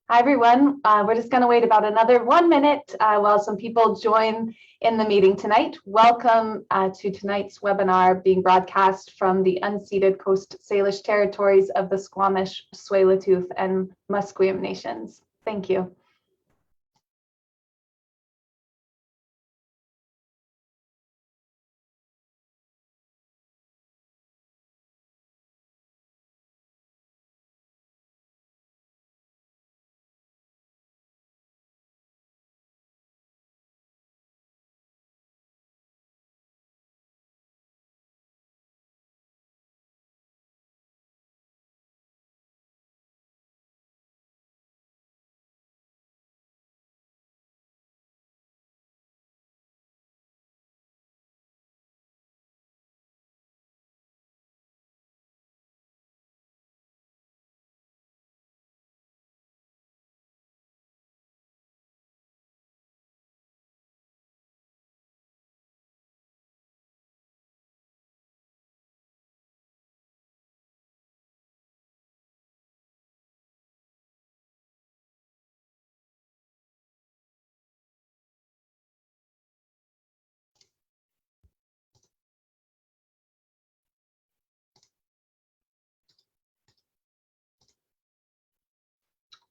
Hi, everyone. We're just going to wait about another 1 minute while some people join in the meeting tonight. Welcome to tonight's webinar being broadcast from the unceded Coast Salish territories of the Squamish, Tsleil-Waututh, and Musqueam nations. Thank you.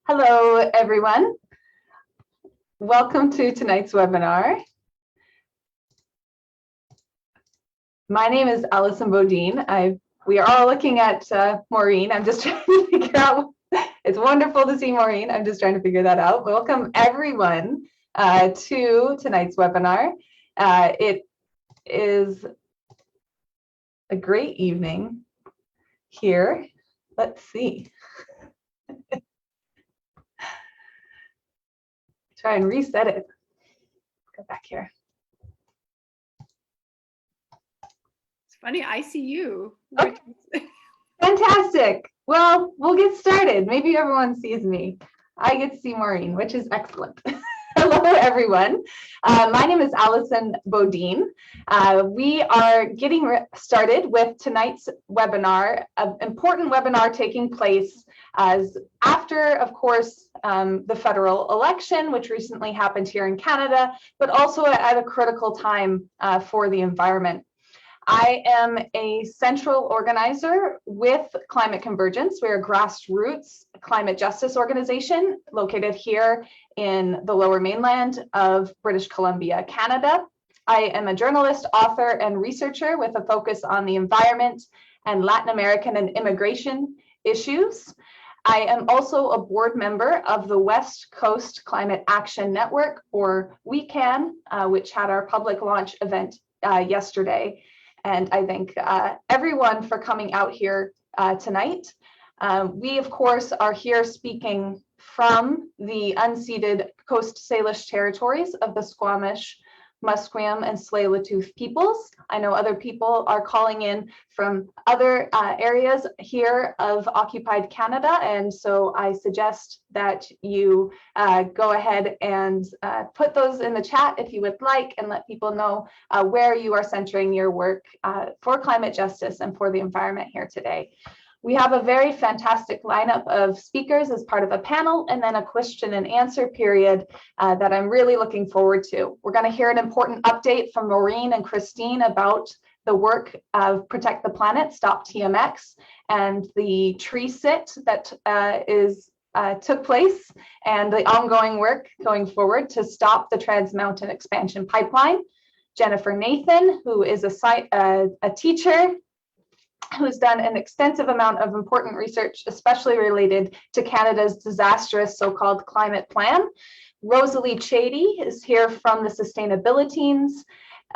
Hello, everyone. Welcome to tonight's webinar. My name is Alison Bodine. We are all looking at Maureen. I'm just trying to figure out, it's wonderful to see Maureen. I'm just trying to figure that out. Welcome, everyone, to tonight's webinar. It is a great evening here. Let's see. Try and reset it. Go back here. It's funny, I see you. Okay. Fantastic. Well, we'll get started. Maybe everyone sees me. I get to see Maureen, which is excellent. Hello, everyone. My name is Alison Bodine. We are getting started with tonight's webinar, an important webinar taking place as after, of course, the federal election, which recently happened here in Canada, but also at a critical time for the environment. I am a central organizer with Climate Convergence. We're a grassroots climate justice organization located here in the Lower Mainland of British Columbia, Canada. I am a journalist, author, and researcher with a focus on the environment and Latin American and immigration issues. I am also a board member of the West Coast Climate Action Network, or WECAN, which had our public launch event yesterday. And I thank everyone for coming out here tonight. We, of course, are here speaking from the unceded Coast Salish territories of the Squamish, Musqueam, and Tsleil-Waututh peoples. I know other people are calling in from other areas here of occupied Canada, and so I suggest that you go ahead and put those in the chat if you would like, and let people know where you are centering your work for climate justice and for the environment here today. We have a very fantastic lineup of speakers as part of a panel, and then a question and answer period that I'm really looking forward to. We're going to hear an important update from Maureen and Christine about the work of Protect the Planet, Stop TMX, and the tree sit that took place, and the ongoing work going forward to stop the Trans Mountain Expansion Pipeline. Jennifer Nathan, who is a teacher who's done an extensive amount of important research, especially related to Canada's disastrous so-called climate plan. Rosalie Chady is here from the Sustainability Teams,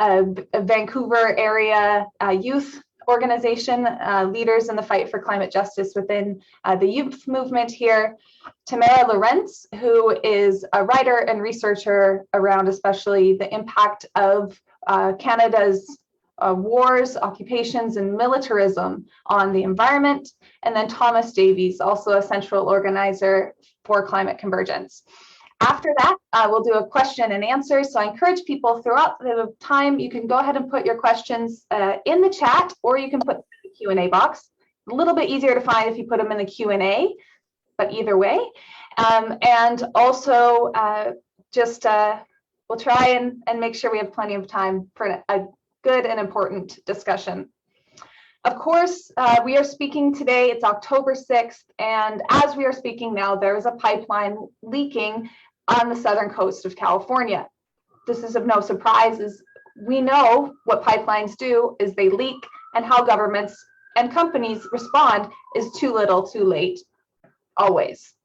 a Vancouver area youth organization, leaders in the fight for climate justice within the youth movement here. Tamara Lorenz, who is a writer and researcher around especially the impact of Canada's wars, occupations, and militarism on the environment. And then Thomas Davies, also a central organizer for Climate Convergence. After that, we'll do a question and answer. So I encourage people throughout the time, you can go ahead and put your questions in the chat, or you can put them in the Q&A box. A little bit easier to find if you put them in the Q&A, but either way. And also we'll try and make sure we have plenty of time for a good and important discussion. Of course, we are speaking today, it's October 6th, and as we are speaking now, there is a pipeline leaking on the southern coast of California. This is of no surprise, as we know what pipelines do is they leak, and how governments and companies respond is too little, too late, always.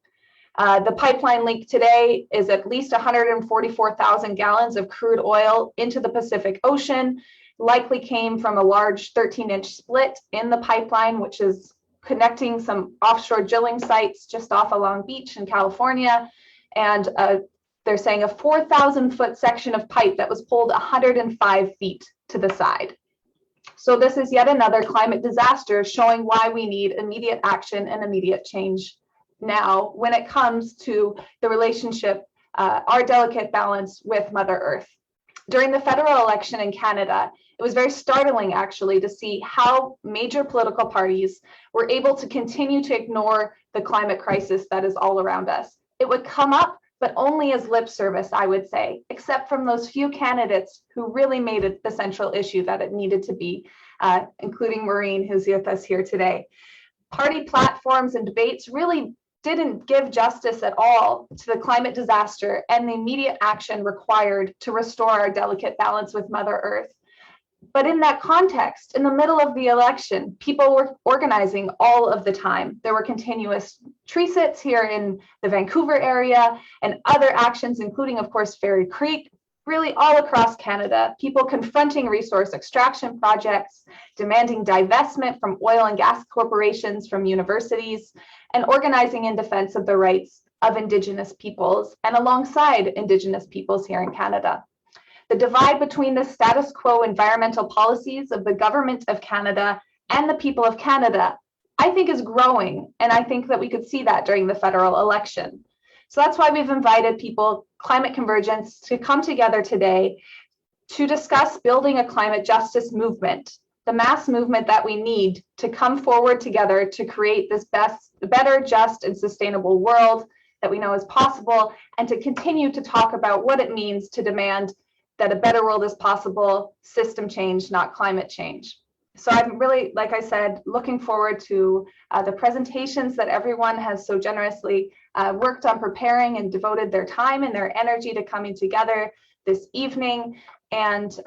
The pipeline leak today is at least 144,000 gallons of crude oil into the Pacific Ocean, likely came from a large 13-inch split in the pipeline, which is connecting some offshore drilling sites just off of Long Beach in California. And they're saying a 4,000-foot section of pipe that was pulled 105 feet to the side. So this is yet another climate disaster showing why we need immediate action and immediate change now when it comes to the relationship, our delicate balance with Mother Earth. During the federal election in Canada, it was very startling actually to see how major political parties were able to continue to ignore the climate crisis that is all around us. It would come up, but only as lip service, I would say, except from those few candidates who really made it the central issue that it needed to be, including Maureen, who's with us here today. Party platforms and debates really didn't give justice at all to the climate disaster and the immediate action required to restore our delicate balance with Mother Earth. But in that context, in the middle of the election, people were organizing all of the time. There were continuous tree sits here in the Vancouver area and other actions, including, of course, Fairy Creek, really all across Canada, people confronting resource extraction projects, demanding divestment from oil and gas corporations, from universities, and organizing in defense of the rights of Indigenous peoples and alongside Indigenous peoples here in Canada. The divide between the status quo environmental policies of the government of Canada and the people of Canada, I think is growing, and I think that we could see that during the federal election. So that's why we've invited people, Climate Convergence, to come together today to discuss building a climate justice movement, the mass movement that we need to come forward together to create this better, just, and sustainable world that we know is possible, and to continue to talk about what it means to demand that a better world is possible, system change, not climate change. So I'm really, like I said, looking forward to the presentations that everyone has so generously worked on preparing and devoted their time and their energy to coming together this evening and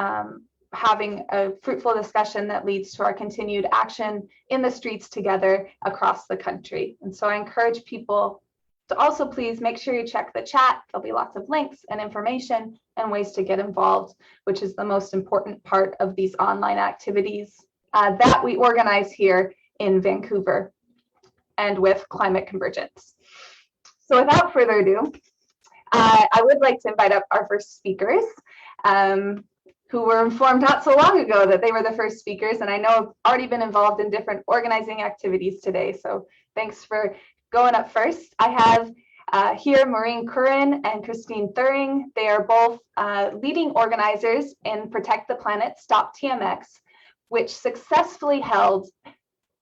having a fruitful discussion that leads to our continued action in the streets together across the country. And so I encourage people to also please make sure you check the chat. There'll be lots of links and information and ways to get involved, which is the most important part of these online activities that we organize here in Vancouver and with Climate Convergence. So without further ado, I would like to invite up our first speakers who were informed not so long ago that they were the first speakers, and I know have already been involved in different organizing activities today. So thanks for going up first. I have here Maureen Curran and Christine Thuring. They are both leading organizers in Protect the Planet, Stop TMX, which successfully held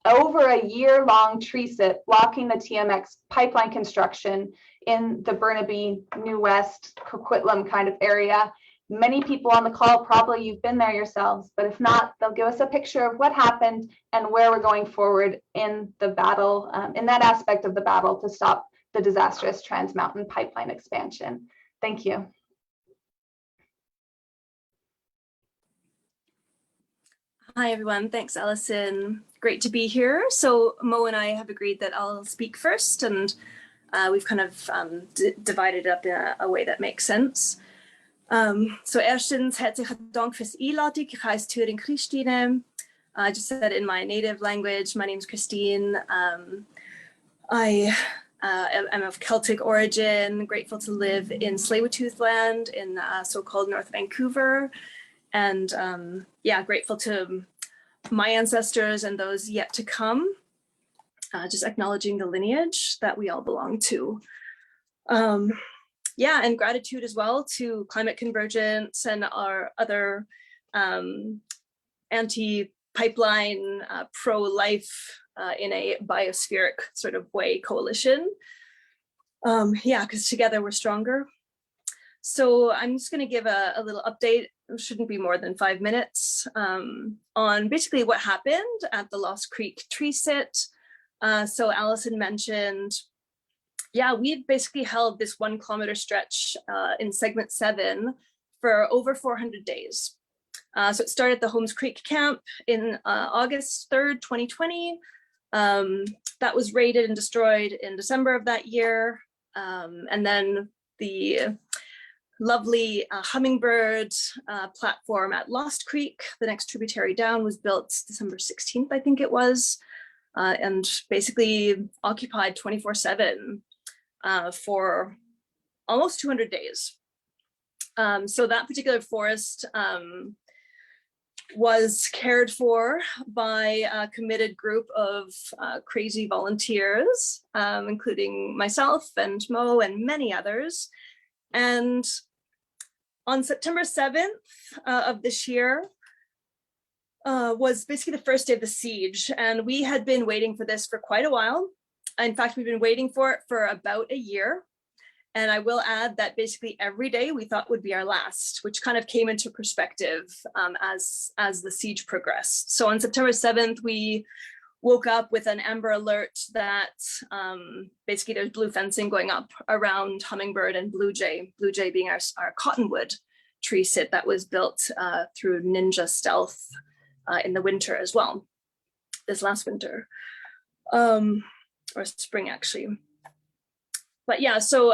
over a year-long tree sit blocking the TMX pipeline construction in the Burnaby, New West, Coquitlam kind of area. Many people on the call, probably you've been there yourselves, but if not, they'll give us a picture of what happened and where we're going forward in the battle, in that aspect of the battle to stop the disastrous Trans Mountain pipeline expansion. Thank you. Hi, everyone. Thanks, Alison. Great to be here. So Mo and I have agreed that I'll speak first, and we've kind of divided it up in a way that makes sense. So erstens, herzlichen Dank fürs Einladung. Ich heiße Thuring Christine. I just said it in my native language. My name's Christine. I am of Celtic origin, grateful to live in Tsleil-Waututh land in so-called North Vancouver. And yeah, grateful to my ancestors and those yet to come, just acknowledging the lineage that we all belong to. Yeah, and gratitude as well to Climate Convergence and our other anti-pipeline, pro-life in a biospheric sort of way coalition. Yeah, because together we're stronger. So I'm just going to give a little update. It shouldn't be more than 5 minutes on basically what happened at the Lost Creek tree sit. So Allison mentioned, yeah, we had basically held this 1 kilometer stretch in segment 7 for over 400 days. So it started at the Holmes Creek camp in August 3rd, 2020. That was raided and destroyed in December of that year. And then the lovely hummingbird platform at Lost Creek, the next tributary down, was built December 16th, I think it was, and basically occupied 24/7 for almost 200 days. So that particular forest was cared for by a committed group of crazy volunteers, including myself and Mo and many others. And on September 7th of this year was basically the first day of the siege. And we had been waiting for this for quite a while. In fact, we've been waiting for it for about a year. And I will add that basically every day we thought would be our last, which kind of came into perspective as the siege progressed. So on September 7th, we woke up with an Amber Alert that basically there's blue fencing going up around Hummingbird and Blue Jay being our cottonwood tree sit that was built through Ninja Stealth in the winter as well, this last winter, or spring actually. But yeah, so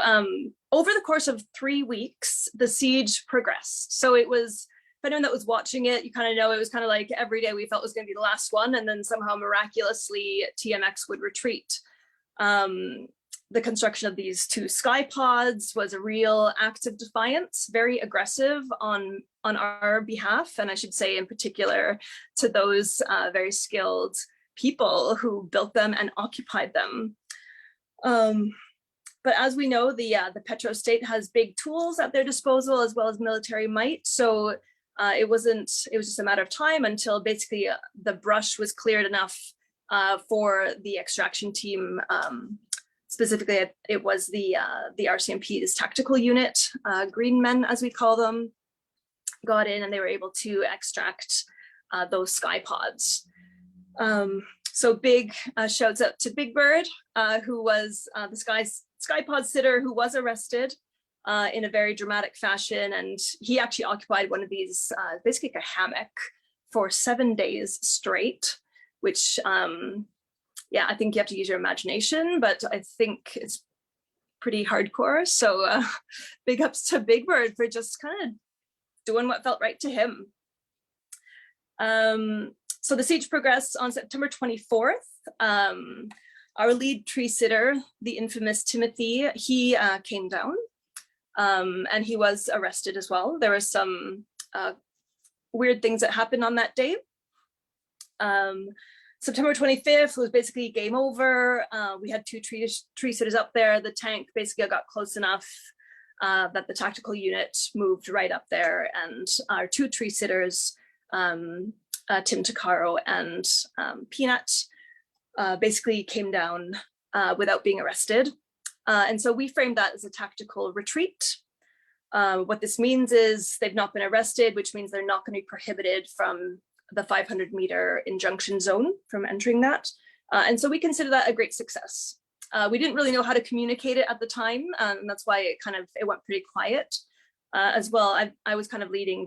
over the course of 3 weeks, the siege progressed. So it was, if anyone that was watching it, you kind of know it was kind of like every day we felt was going to be the last one, and then somehow miraculously TMX would retreat. The construction of these 2 sky pods was a real act of defiance, very aggressive on our behalf, and I should say in particular to those very skilled people who built them and occupied them. But as we know, the petro state has big tools at their disposal as well as military might. So it was just a matter of time until basically the brush was cleared enough for the extraction team. Specifically, it was the RCMP's tactical unit, green men as we call them, got in and they were able to extract those sky pods. So big shouts out to Big Bird, who was the sky pod sitter who was arrested in a very dramatic fashion. And he actually occupied one of these, basically like a hammock for 7 days straight, which, yeah, I think you have to use your imagination, but I think it's pretty hardcore. So big ups to Big Bird for just kind of doing what felt right to him. So the siege progressed on September 24th. Our lead tree sitter, the infamous Timothy, he came down and he was arrested as well. There were some weird things that happened on that day. September 25th was basically game over. We had 2 tree sitters up there. The tank basically got close enough that the tactical unit moved right up there, and our 2 tree sitters, Tim Takaro and Peanut, basically came down without being arrested. And so we framed that as a tactical retreat. What this means is they've not been arrested, which means they're not going to be prohibited from the 500-meter injunction zone from entering that. And so we consider that a great success. We didn't really know how to communicate it at the time, and that's why it went pretty quiet. As well, I was kind of leading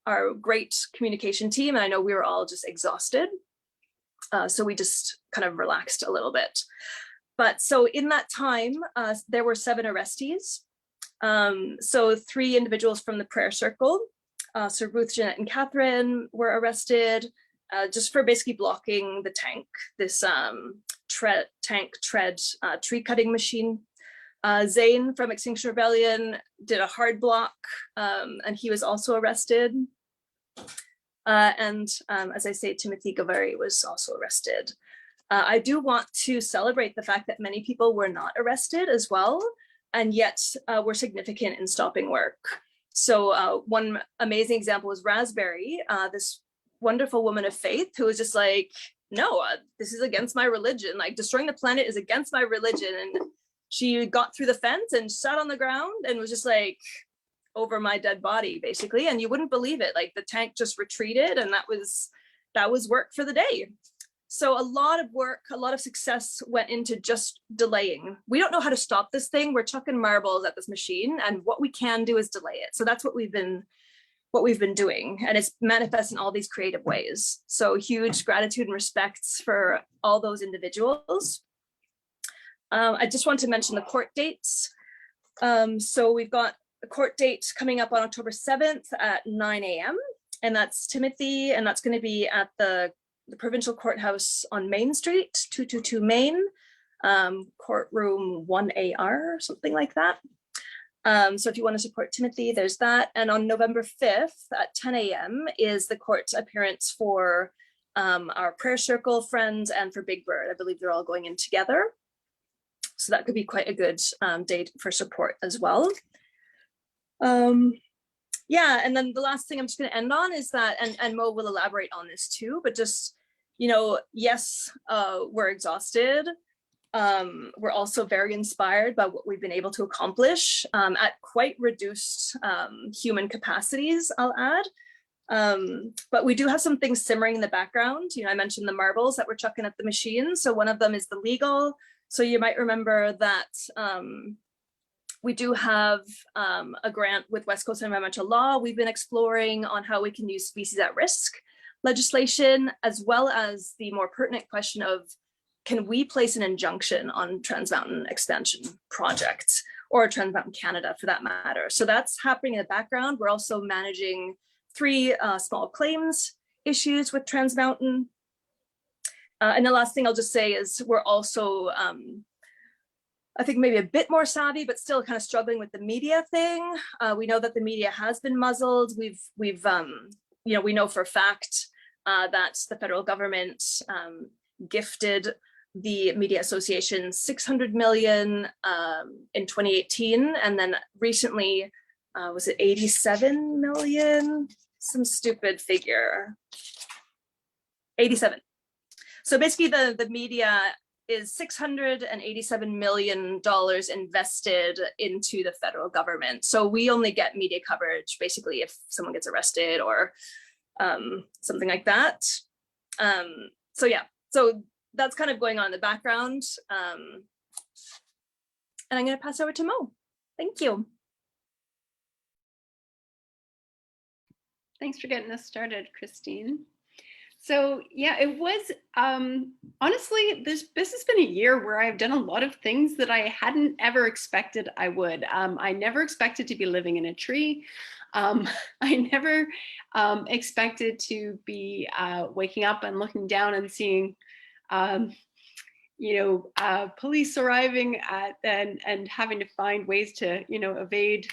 our great communication team, and I know we were all just exhausted. So we just kind of relaxed a little bit. But so in that time, there were 7 arrestees. So 3 individuals from the prayer circle, so Ruth, Jeanette, and Catherine were arrested just for basically blocking the tank, this tank tread tree cutting machine. Zane from Extinction Rebellion did a hard block, and he was also arrested. And as I say, Timothy Gavari was also arrested. I do want to celebrate the fact that many people were not arrested as well, and yet were significant in stopping work. So one amazing example was Raspberry, this wonderful woman of faith who was just like, no, this is against my religion. Like, destroying the planet is against my religion. And she got through the fence and sat on the ground and was just like over my dead body, basically. And you wouldn't believe it. Like the tank just retreated, and that was work for the day. So a lot of work, a lot of success went into just delaying. We don't know how to stop this thing. We're chucking marbles at this machine, and what we can do is delay it. So that's what we've been doing, and it's manifest in all these creative ways. So huge gratitude and respects for all those individuals. I just want to mention the court dates. So we've got a court date coming up on October 7th at 9 a.m. and that's Timothy, and that's going to be at the provincial courthouse on Main Street, 222 Main, courtroom 1AR, something like that. So if you want to support Timothy, there's that. And on November 5th at 10 a.m. is the court appearance for our prayer circle friends and for Big Bird. I believe they're all going in together. So that could be quite a good date for support as well. Yeah, and then the last thing I'm just going to end on is that, and Mo will elaborate on this too, but just, you know, yes, we're exhausted. We're also very inspired by what we've been able to accomplish at quite reduced human capacities, I'll add. But we do have some things simmering in the background. You know, I mentioned the marbles that we're chucking at the machine. So one of them is the legal. So you might remember that we do have a grant with West Coast Environmental Law. We've been exploring on how we can use species at risk legislation, as well as the more pertinent question of, can we place an injunction on Trans Mountain expansion projects, or Trans Mountain Canada for that matter? So that's happening in the background. We're also managing 3 small claims issues with Trans Mountain. And the last thing I'll just say is we're also, I think maybe a bit more savvy, but still kind of struggling with the media thing. We know that the media has been muzzled. We've you know, we know for a fact that the federal government gifted the Media Association 600 million in 2018, and then recently was it 87 million? Some stupid figure. 87. So basically the media is $687 million invested into the federal government. So we only get media coverage basically if someone gets arrested or something like that. So yeah, so that's kind of going on in the background. And I'm going to pass over to Mo. Thank you. Thanks for getting us started, Christine. So yeah, it was, honestly, this has been a year where I've done a lot of things that I hadn't ever expected I would. I never expected to be living in a tree. I never expected to be waking up and looking down and seeing, you know, police arriving and having to find ways to, you know, evade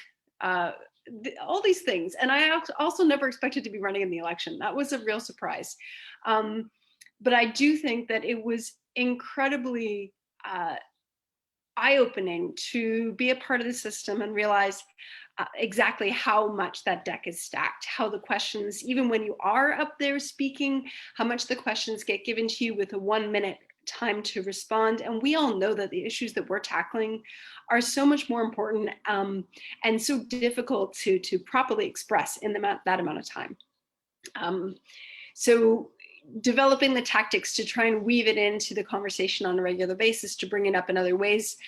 all these things. And I also never expected to be running in the election. That was a real surprise. But I do think that it was incredibly eye-opening to be a part of the system and realize exactly how much that deck is stacked, how the questions, even when you are up there speaking, how much the questions get given to you with a 1-minute time to respond. And we all know that the issues that we're tackling are so much more important and so difficult to properly express in that amount of time. So developing the tactics to try and weave it into the conversation on a regular basis, to bring it up in other ways,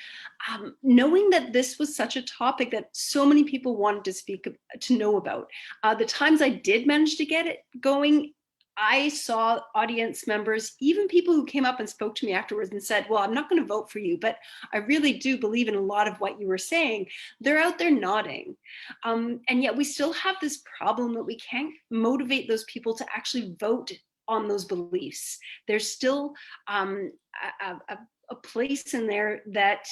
knowing that this was such a topic that so many people wanted to speak, to know about. The times I did manage to get it going, I saw audience members, even people who came up and spoke to me afterwards and said, well, I'm not going to vote for you, but I really do believe in a lot of what you were saying. They're out there nodding. And yet we still have this problem that we can't motivate those people to actually vote on those beliefs. There's still a place in there that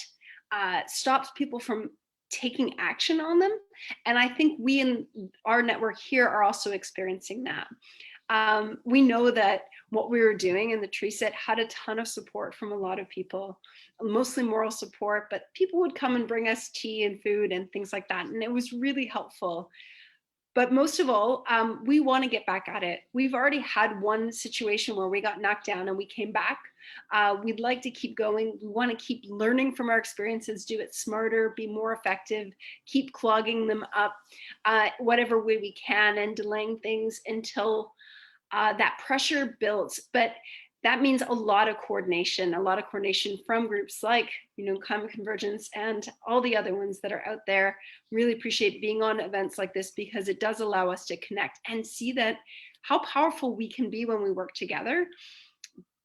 stops people from taking action on them. And I think we in our network here are also experiencing that. We know that what we were doing in the tree set had a ton of support from a lot of people, mostly moral support, but people would come and bring us tea and food and things like that. And it was really helpful. But most of all, we want to get back at it. We've already had one situation where we got knocked down and we came back. We'd like to keep going. We want to keep learning from our experiences, do it smarter, be more effective, keep clogging them up whatever way we can, and delaying things until that pressure builds. But that means a lot of coordination from groups like, Climate Convergence and all the other ones that are out there. Really appreciate being on events like this, because it does allow us to connect and see that how powerful we can be when we work together.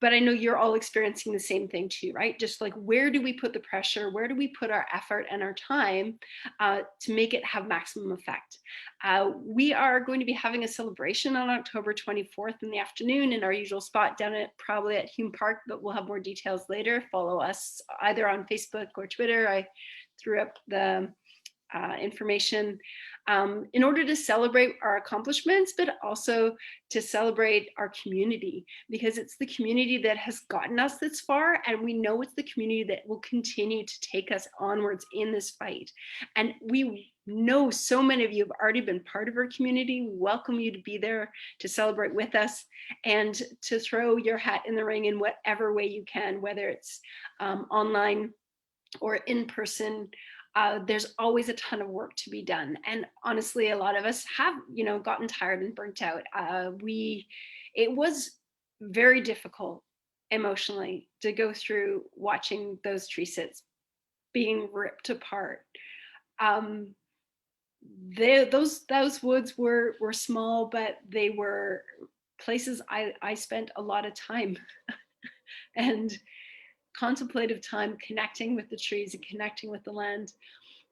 But I know you're all experiencing the same thing too, right? Just like, where do we put the pressure? Where do we put our effort and our time to make it have maximum effect? We are going to be having a celebration on October 24th in the afternoon in our usual spot down at probably at Hume Park, but we'll have more details later. Follow us either on Facebook or Twitter. I threw up the information in order to celebrate our accomplishments, but also to celebrate our community, because it's the community that has gotten us this far, and we know it's the community that will continue to take us onwards in this fight. And we know so many of you have already been part of our community. We welcome you to be there to celebrate with us and to throw your hat in the ring in whatever way you can, whether it's online or in person. There's always a ton of work to be done. And honestly, a lot of us have, gotten tired and burnt out. It was very difficult emotionally to go through watching those tree sits being ripped apart. Those woods were small, but they were places I spent a lot of time and contemplative time connecting with the trees and connecting with the land.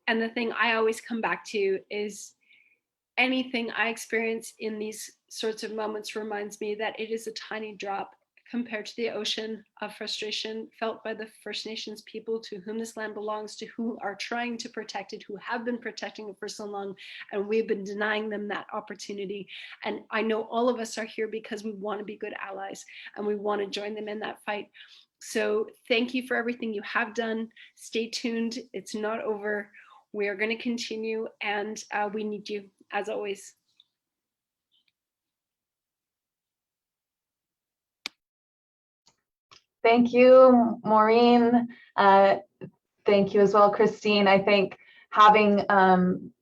And the thing I always come back to is anything I experience in these sorts of moments reminds me that it is a tiny drop compared to the ocean of frustration felt by the First Nations people to whom this land belongs, to who are trying to protect it, who have been protecting it for so long, and we've been denying them that opportunity. And I know all of us are here because we want to be good allies and we want to join them in that fight. So thank you for everything you have done. Stay tuned. It's not over. We are going to continue, and we need you as always. Thank you, Maureen. Thank you as well, Christine. I think having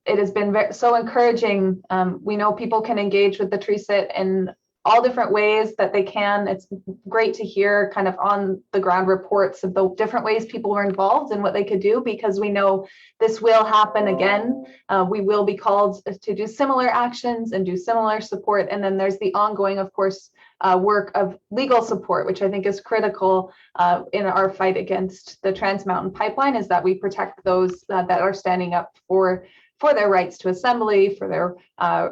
it has been so encouraging. We know people can engage with the tree sit in all different ways that they can. It's great to hear kind of on the ground reports of the different ways people were involved and what they could do, because we know this will happen again. We will be called to do similar actions and do similar support. And then there's the ongoing, of course, work of legal support, which I think is critical in our fight against the Trans Mountain Pipeline, is that we protect those that are standing up for their rights to assembly, for their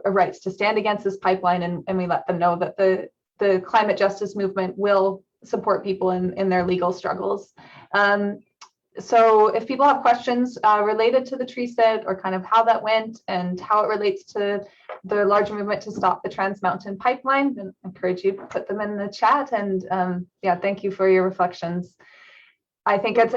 rights to stand against this pipeline, and we let them know that the climate justice movement will support people in their legal struggles. So if people have questions related to the tree sit, or kind of how that went and how it relates to the larger movement to stop the Trans Mountain Pipeline, then I encourage you to put them in the chat. And yeah, thank you for your reflections. I think it's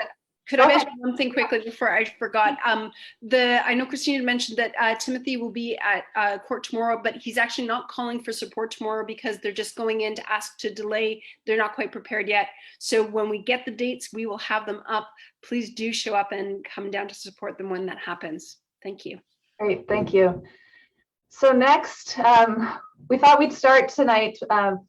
Could I mention one thing quickly before I forgot? I know Christine mentioned that Timothy will be at court tomorrow, but he's actually not calling for support tomorrow because they're just going in to ask to delay. They're not quite prepared yet. So when we get the dates, we will have them up. Please do show up and come down to support them when that happens. Thank you. Great, thank you. So next, we thought we'd start tonight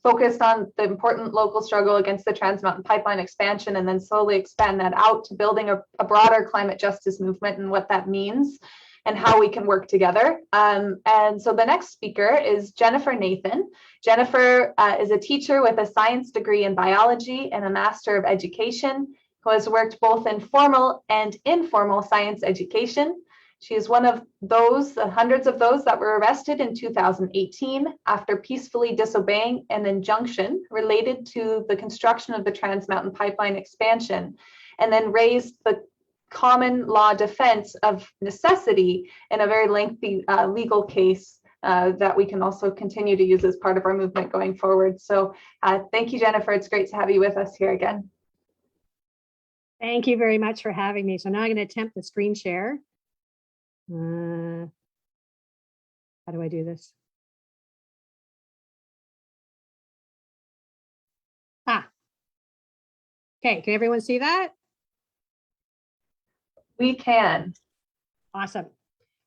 focused on the important local struggle against the Trans Mountain Pipeline expansion, and then slowly expand that out to building a broader climate justice movement and what that means and how we can work together. And so the next speaker is Jennifer Nathan. Jennifer is a teacher with a science degree in biology and a Master of Education, who has worked both in formal and informal science education. She is one of those, hundreds of those that were arrested in 2018 after peacefully disobeying an injunction related to the construction of the Trans Mountain Pipeline expansion, and then raised the common law defense of necessity in a very lengthy legal case that we can also continue to use as part of our movement going forward. So thank you, Jennifer. It's great to have you with us here again. Thank you very much for having me. So now I'm going to attempt the screen share. How do I do this? Okay, can everyone see that? We can. Awesome.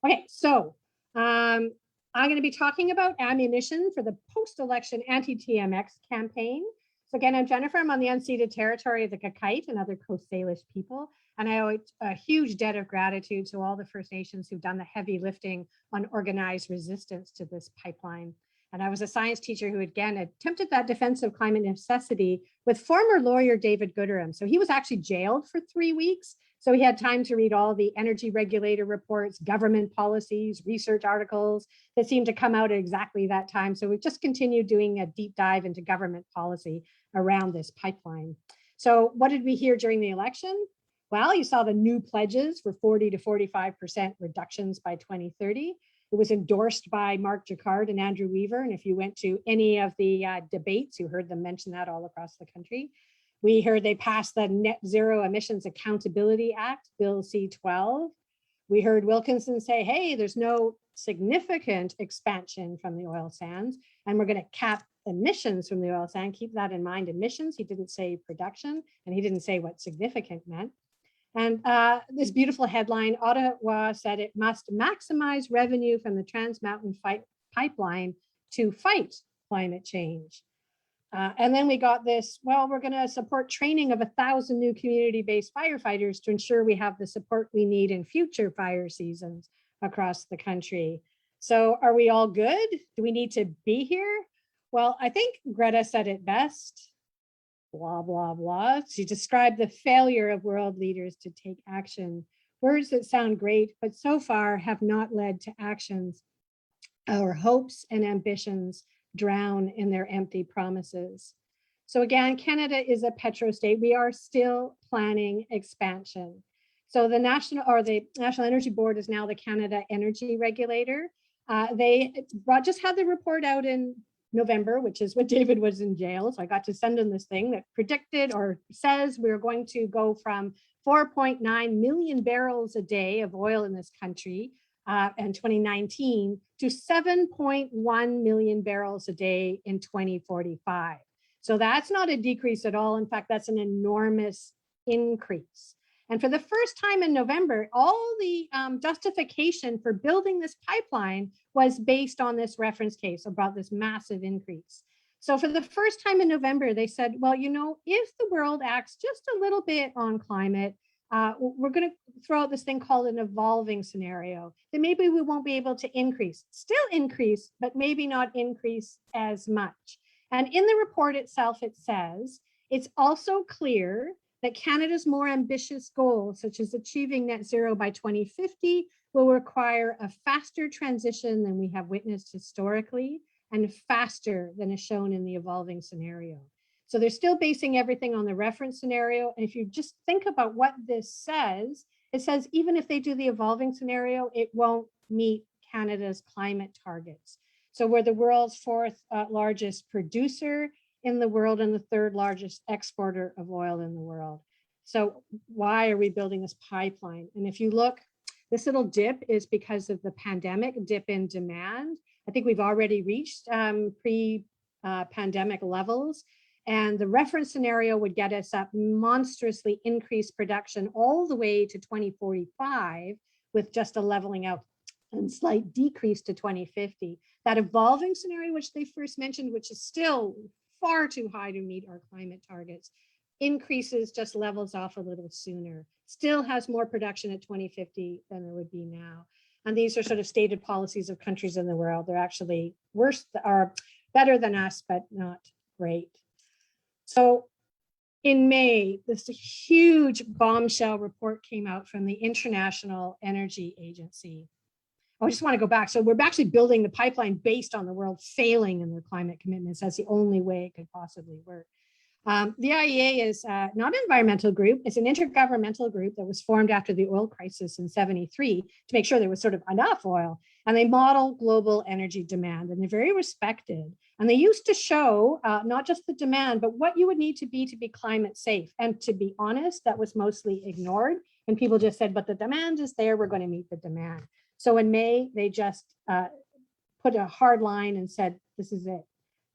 Okay, so I'm going to be talking about ammunition for the post-election anti-TMX campaign. So again, I'm Jennifer. I'm on the unceded territory of the Kakite and other Coast Salish people. And I owe a huge debt of gratitude to all the First Nations who've done the heavy lifting on organized resistance to this pipeline. And I was a science teacher who, again, attempted that defense of climate necessity with former lawyer David Gooderham. So he was actually jailed for 3 weeks. So he had time to read all the energy regulator reports, government policies, research articles that seemed to come out at exactly that time. So we've just continued doing a deep dive into government policy around this pipeline. So what did we hear during the election? Well, you saw the new pledges for 40 to 45% reductions by 2030. It was endorsed by Mark Jacquard and Andrew Weaver. And if you went to any of the debates, you heard them mention that all across the country. We heard they passed the Net Zero Emissions Accountability Act, Bill C-12. We heard Wilkinson say, hey, there's no significant expansion from the oil sands, and we're going to cap emissions from the oil sand. Keep that in mind, emissions. He didn't say production, and he didn't say what significant meant. And this beautiful headline, Ottawa said it must maximize revenue from the Trans Mountain pipeline to fight climate change. And then we got this, well, we're going to support training of 1,000 new community-based firefighters to ensure we have the support we need in future fire seasons across the country. So are we all good? Do we need to be here? Well, I think Greta said it best. Blah, blah, blah. She described the failure of world leaders to take action. Words that sound great, but so far have not led to actions. Our hopes and ambitions drown in their empty promises. So again, Canada is a petro state. We are still planning expansion. So the National Energy Board is now the Canada Energy Regulator. They just had the report out in November, which is when David was in jail. So I got to send him this thing that predicted or says we're going to go from 4.9 million barrels a day of oil in this country in 2019 to 7.1 million barrels a day in 2045. So that's not a decrease at all. In fact, that's an enormous increase. And for the first time in November, all the justification for building this pipeline was based on this reference case about this massive increase. So for the first time in November, they said, well, you know, if the world acts just a little bit on climate, we're going to throw out this thing called an evolving scenario, that maybe we won't be able to increase, still increase, but maybe not increase as much. And in the report itself, it says, it's also clear that Canada's more ambitious goals, such as achieving net zero by 2050, will require a faster transition than we have witnessed historically, and faster than is shown in the evolving scenario. So they're still basing everything on the reference scenario. And if you just think about what this says, it says even if they do the evolving scenario, it won't meet Canada's climate targets. So we're the world's fourth largest producer in the world and the third largest exporter of oil in the world. So why are we building this pipeline? And if you look, this little dip is because of the pandemic dip in demand. I think we've already reached pre-pandemic levels. And the reference scenario would get us up monstrously increased production all the way to 2045 with just a leveling out and slight decrease to 2050. That evolving scenario, which they first mentioned, which is still far too high to meet our climate targets, increases, just levels off a little sooner, still has more production at 2050 than there would be now. And these are sort of stated policies of countries in the world. They're actually worse or better than us, but not great. So in May, this huge bombshell report came out from the International Energy Agency. I just want to go back. So we're actually building the pipeline based on the world failing in their climate commitments. That's the only way it could possibly work. The IEA is not an environmental group. It's an intergovernmental group that was formed after the oil crisis in '73 to make sure there was sort of enough oil. And they model global energy demand, and they're very respected. And they used to show not just the demand, but what you would need to be climate safe. And to be honest, that was mostly ignored. And people just said, but the demand is there, we're going to meet the demand. So in May, they just put a hard line and said, this is it.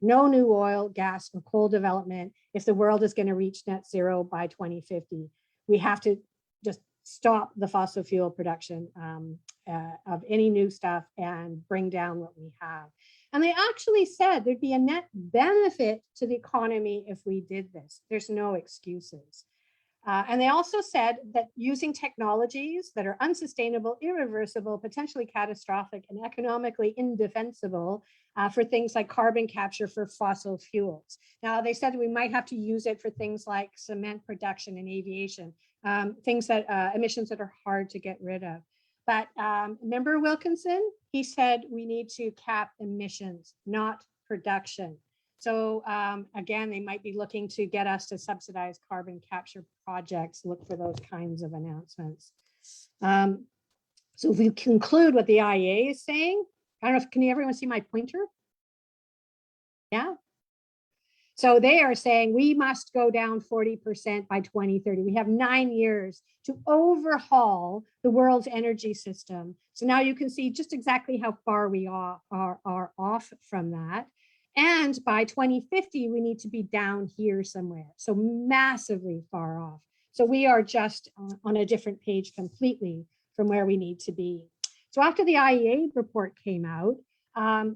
No new oil, gas, or coal development if the world is going to reach net zero by 2050. We have to just stop the fossil fuel production of any new stuff and bring down what we have. And they actually said there'd be a net benefit to the economy if we did this. There's no excuses. And they also said that using technologies that are unsustainable, irreversible, potentially catastrophic, and economically indefensible for things like carbon capture for fossil fuels. Now, they said we might have to use it for things like cement production and aviation, things that emissions that are hard to get rid of. But remember Wilkinson? He said we need to cap emissions, not production. So again, they might be looking to get us to subsidize carbon capture projects, look for those kinds of announcements. So if we conclude what the IEA is saying, I don't know if, can everyone see my pointer? Yeah. So they are saying we must go down 40% by 2030. We have 9 years to overhaul the world's energy system. So now you can see just exactly how far we are off from that. And by 2050, we need to be down here somewhere. So massively far off. So we are just on a different page completely from where we need to be. So after the IEA report came out,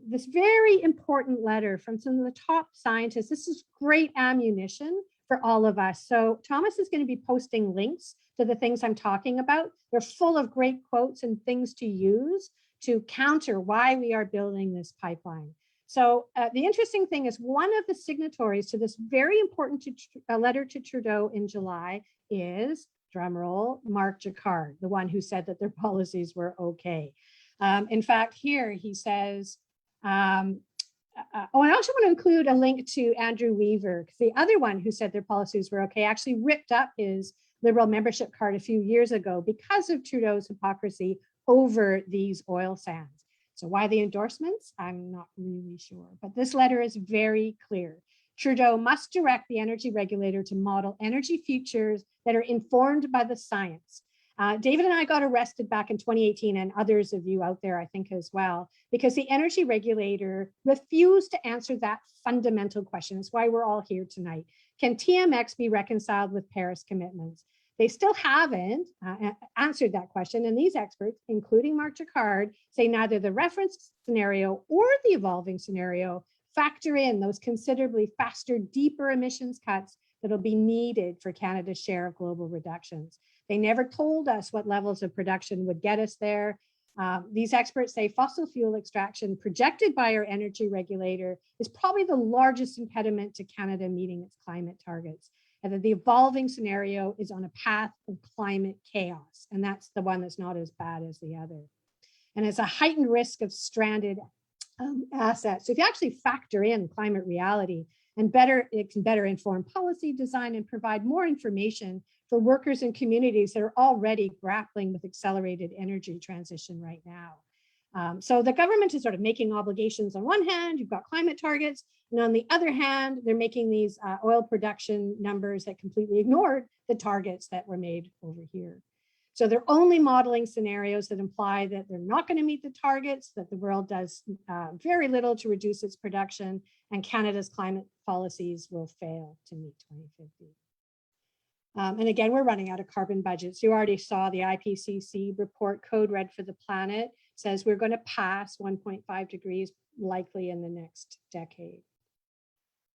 this very important letter from some of the top scientists, this is great ammunition for all of us. So Thomas is going to be posting links to the things I'm talking about. They're full of great quotes and things to use to counter why we are building this pipeline. So the interesting thing is one of the signatories to this very important letter to Trudeau in July is, drumroll, Mark Jacquard, the one who said that their policies were okay. In fact, here he says, oh, and I also want to include a link to Andrew Weaver, because the other one who said their policies were okay actually ripped up his Liberal membership card a few years ago because of Trudeau's hypocrisy over these oil sands. So why the endorsements? I'm not really sure, but this letter is very clear. Trudeau must direct the energy regulator to model energy futures that are informed by the science. David and I got arrested back in 2018, and others of you out there, I think, as well, because the energy regulator refused to answer that fundamental question. That's why we're all here tonight. Can TMX be reconciled with Paris commitments? They still haven't answered that question. And these experts, including Mark Jacquard, say neither the reference scenario or the evolving scenario factor in those considerably faster, deeper emissions cuts that'll be needed for Canada's share of global reductions. They never told us what levels of production would get us there. These experts say fossil fuel extraction projected by our energy regulator is probably the largest impediment to Canada meeting its climate targets, and that the evolving scenario is on a path of climate chaos. And that's the one that's not as bad as the other. And it's a heightened risk of stranded assets. So if you actually factor in climate reality, and it can better inform policy design and provide more information for workers and communities that are already grappling with accelerated energy transition right now. So the government is sort of making obligations on one hand, you've got climate targets, and on the other hand, they're making these oil production numbers that completely ignored the targets that were made over here. So they're only modeling scenarios that imply that they're not going to meet the targets, that the world does very little to reduce its production, and Canada's climate policies will fail to meet 2050. And again, we're running out of carbon budgets. You already saw the IPCC report, Code Red for the Planet, says we're going to pass 1.5 degrees likely in the next decade.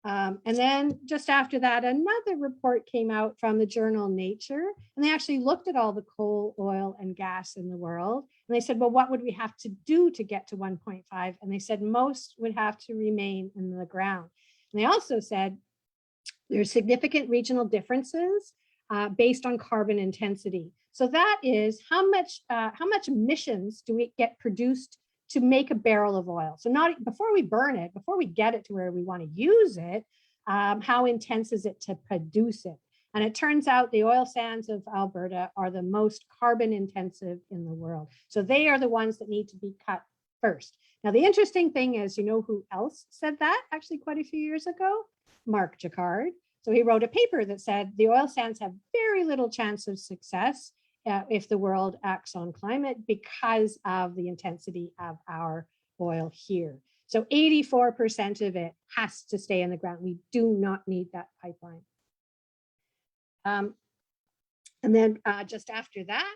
And then just after that, another report came out from the journal Nature, and they actually looked at all the coal, oil, and gas in the world. And they said, well, what would we have to do to get to 1.5? And they said most would have to remain in the ground. And they also said there's significant regional differences based on carbon intensity. So that is how much emissions do we get produced to make a barrel of oil? So not before we burn it, before we get it to where we want to use it, how intense is it to produce it? And it turns out the oil sands of Alberta are the most carbon intensive in the world. So they are the ones that need to be cut first. Now, the interesting thing is, you know who else said that actually quite a few years ago? Mark Jacquard. So he wrote a paper that said the oil sands have very little chance of success if the world acts on climate because of the intensity of our oil here. So 84% of it has to stay in the ground. We do not need that pipeline. And then just after that,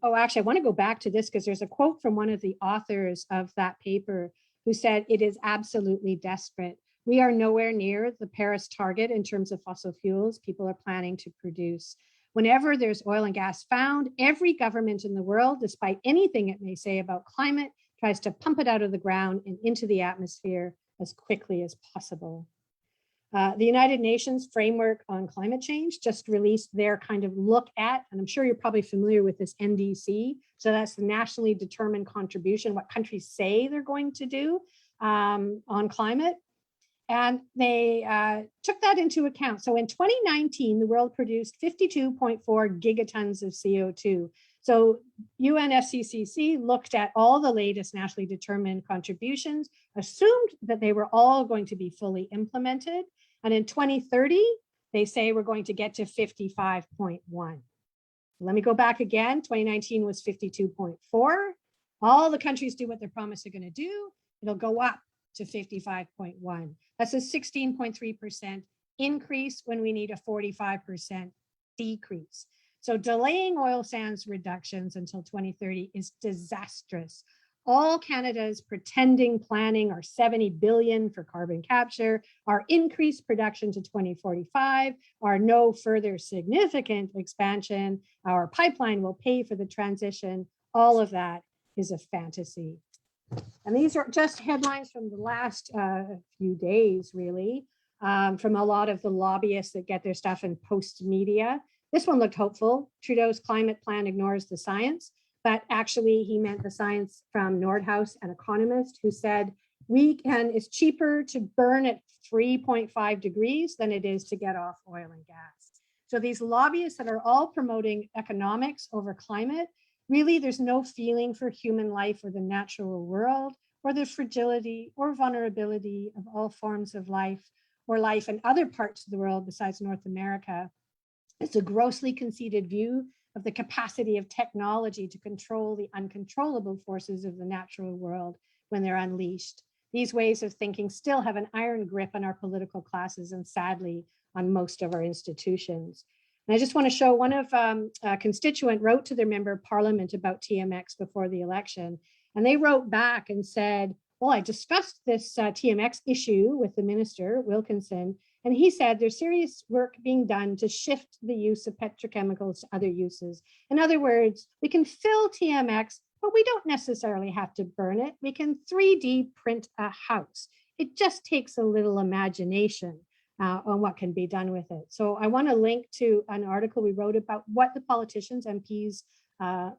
oh, actually, I want to go back to this because there's a quote from one of the authors of that paper who said, "It is absolutely desperate. We are nowhere near the Paris target in terms of fossil fuels people are planning to produce. Whenever there's oil and gas found, every government in the world, despite anything it may say about climate, tries to pump it out of the ground and into the atmosphere as quickly as possible." The United Nations Framework on Climate Change just released their kind of look at, and I'm sure you're probably familiar with this NDC. So that's the nationally determined contribution, what countries say they're going to do on climate. And they took that into account. So in 2019, the world produced 52.4 gigatons of CO2. So UNFCCC looked at all the latest nationally determined contributions, assumed that they were all going to be fully implemented. And in 2030, they say we're going to get to 55.1. Let me go back again. 2019 was 52.4. All the countries do what they promise they're going to do. It'll go up to 55.1. That's a 16.3% increase when we need a 45% decrease. So delaying oil sands reductions until 2030 is disastrous. All Canada's pretending planning, our 70 billion for carbon capture, our increased production to 2045, our no further significant expansion, our pipeline will pay for the transition, all of that is a fantasy. And these are just headlines from the last few days, really, from a lot of the lobbyists that get their stuff in post media. This one looked hopeful. Trudeau's climate plan ignores the science, but actually he meant the science from Nordhaus, an economist, who said it's cheaper to burn at 3.5 degrees than it is to get off oil and gas. So these lobbyists that are all promoting economics over climate, really there's no feeling for human life or the natural world or the fragility or vulnerability of all forms of life or life in other parts of the world besides North America. It's a grossly conceited view of the capacity of technology to control the uncontrollable forces of the natural world when they're unleashed. These ways of thinking still have an iron grip on our political classes and sadly on most of our institutions. And I just want to show one of a constituent wrote to their member of parliament about TMX before the election. And they wrote back and said, well, I discussed this TMX issue with the minister, Wilkinson, and he said there's serious work being done to shift the use of petrochemicals to other uses. In other words, we can fill TMX, but we don't necessarily have to burn it. We can 3D print a house. It just takes a little imagination on what can be done with it. So I want to link to an article we wrote about what the politicians, MPs,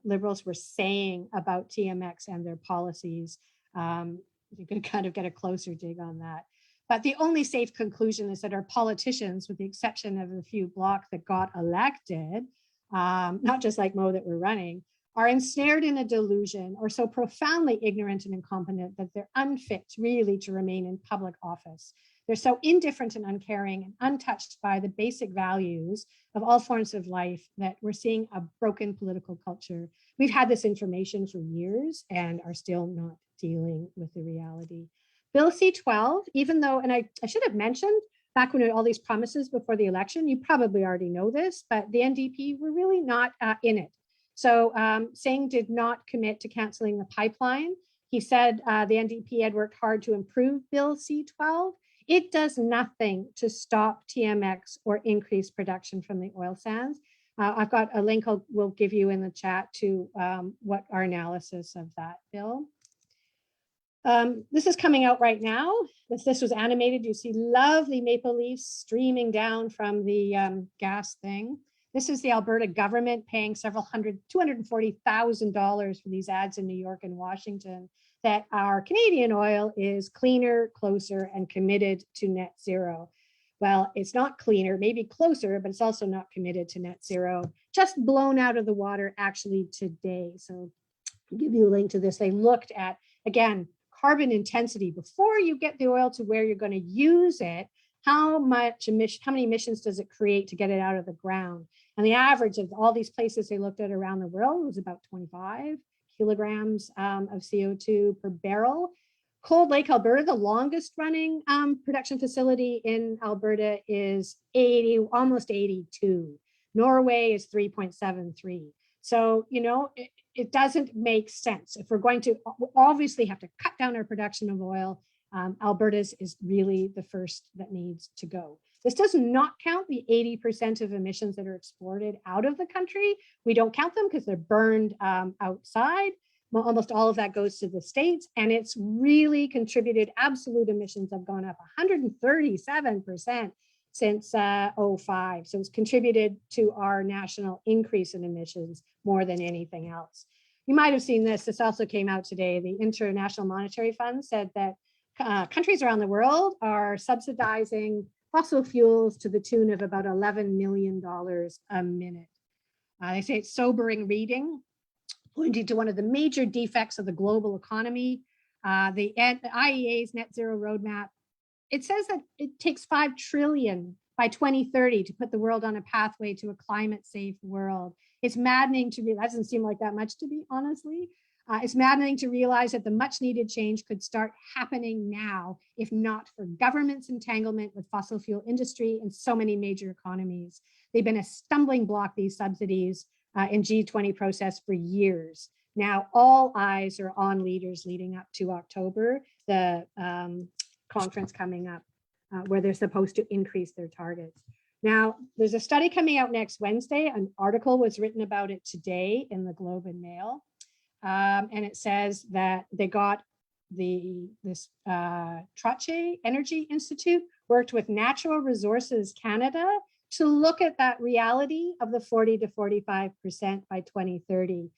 Liberals were saying about TMX and their policies. You can kind of get a closer dig on that. But the only safe conclusion is that our politicians, with the exception of the few bloc that got elected, not just like Mo that we're running, are ensnared in a delusion or so profoundly ignorant and incompetent that they're unfit really to remain in public office. They're so indifferent and uncaring and untouched by the basic values of all forms of life that we're seeing a broken political culture. We've had this information for years and are still not dealing with the reality. Bill C-12, even though, and I should have mentioned back when we had all these promises before the election, you probably already know this, but the NDP were really not in it. So Singh did not commit to canceling the pipeline. He said the NDP had worked hard to improve Bill C-12. It does nothing to stop TMX or increase production from the oil sands. I've got a link we'll give you in the chat to what our analysis of that bill. This is coming out right now. This was animated. You see lovely maple leaves streaming down from the gas thing. This is the Alberta government paying several hundred, $240,000 for these ads in New York and Washington, that our Canadian oil is cleaner, closer, and committed to net zero. Well, it's not cleaner, maybe closer, but it's also not committed to net zero, just blown out of the water actually today. So I'll give you a link to this. They looked at, again, carbon intensity before you get the oil to where you're going to use it. How many emissions does it create to get it out of the ground? And the average of all these places they looked at around the world was about 25. kilograms of CO2 per barrel. Cold Lake, Alberta, the longest running production facility in Alberta is almost 82. Norway is 3.73. So, you know, it doesn't make sense. If we're going to obviously have to cut down our production of oil, Alberta's is really the first that needs to go. This does not count the 80% of emissions that are exported out of the country. We don't count them because they're burned outside. Almost all of that goes to the States, and it's really contributed. Absolute emissions have gone up 137% since 05. So it's contributed to our national increase in emissions more than anything else. You might have seen this. This also came out today. The International Monetary Fund said that countries around the world are subsidizing fossil fuels to the tune of about $11 million a minute. They say it's sobering reading, pointing to one of the major defects of the global economy. The IEA's net zero roadmap, it says that it takes 5 trillion by 2030 to put the world on a pathway to a climate safe world. It's maddening to realize, doesn't seem like that much to be honestly. It's maddening to realize that the much needed change could start happening now, if not for government's entanglement with fossil fuel industry and so many major economies. They've been a stumbling block, these subsidies, in G20 process for years. Now, all eyes are on leaders leading up to October, the conference coming up, where they're supposed to increase their targets. Now, there's a study coming out next Wednesday. An article was written about it today in the Globe and Mail. And it says that they got this Trache Energy Institute worked with Natural Resources Canada to look at that reality of the 40 to 45% by 2030.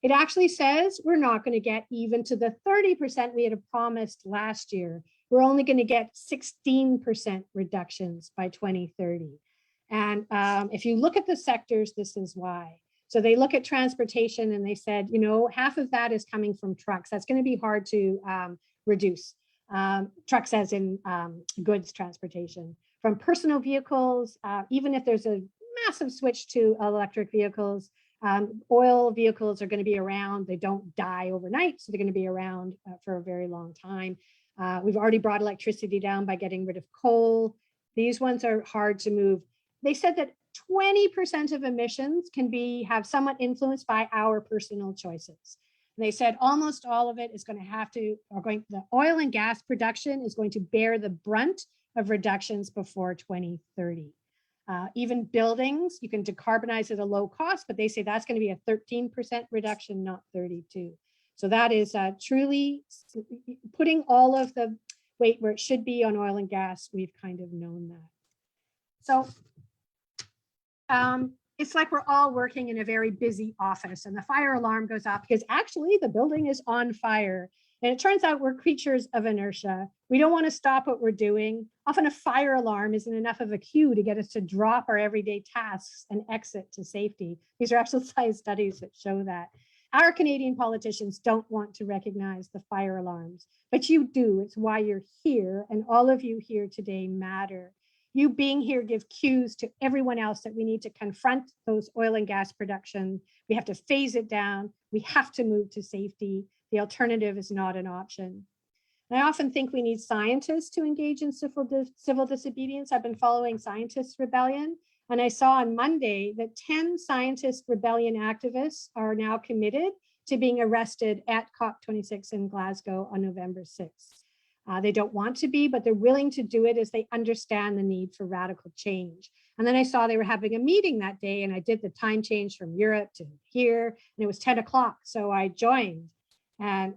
It actually says we're not going to get even to the 30% we had promised last year. We're only going to get 16% reductions by 2030. And if you look at the sectors, this is why. So they look at transportation and they said, you know, half of that is coming from trucks. That's going to be hard to reduce. Trucks as in goods transportation. From personal vehicles, even if there's a massive switch to electric vehicles, oil vehicles are going to be around. They don't die overnight, so they're going to be around for a very long time. We've already brought electricity down by getting rid of coal. These ones are hard to move. They said that 20% of emissions can have somewhat influenced by our personal choices. And they said almost all of it is going to the oil and gas production is going to bear the brunt of reductions before 2030. Even buildings, you can decarbonize at a low cost, but they say that's going to be a 13% reduction, not 32. So that is truly putting all of the weight where it should be on oil and gas. We've kind of known that. So it's like we're all working in a very busy office and the fire alarm goes off because actually the building is on fire. And it turns out we're creatures of inertia. We don't want to stop what we're doing. Often a fire alarm isn't enough of a cue to get us to drop our everyday tasks and exit to safety. These are exercise studies that show that. Our Canadian politicians don't want to recognize the fire alarms, but you do. It's why you're here, and all of you here today matter. You being here give cues to everyone else that we need to confront those oil and gas production. We have to phase it down. We have to move to safety. The alternative is not an option. And I often think we need scientists to engage in civil disobedience. I've been following Scientists Rebellion, and I saw on Monday that 10 Scientist Rebellion activists are now committed to being arrested at COP26 in Glasgow on November 6th. They don't want to be, but they're willing to do it as they understand the need for radical change. And then I saw they were having a meeting that day, and I did the time change from Europe to here, and it was 10 o'clock. So I joined, and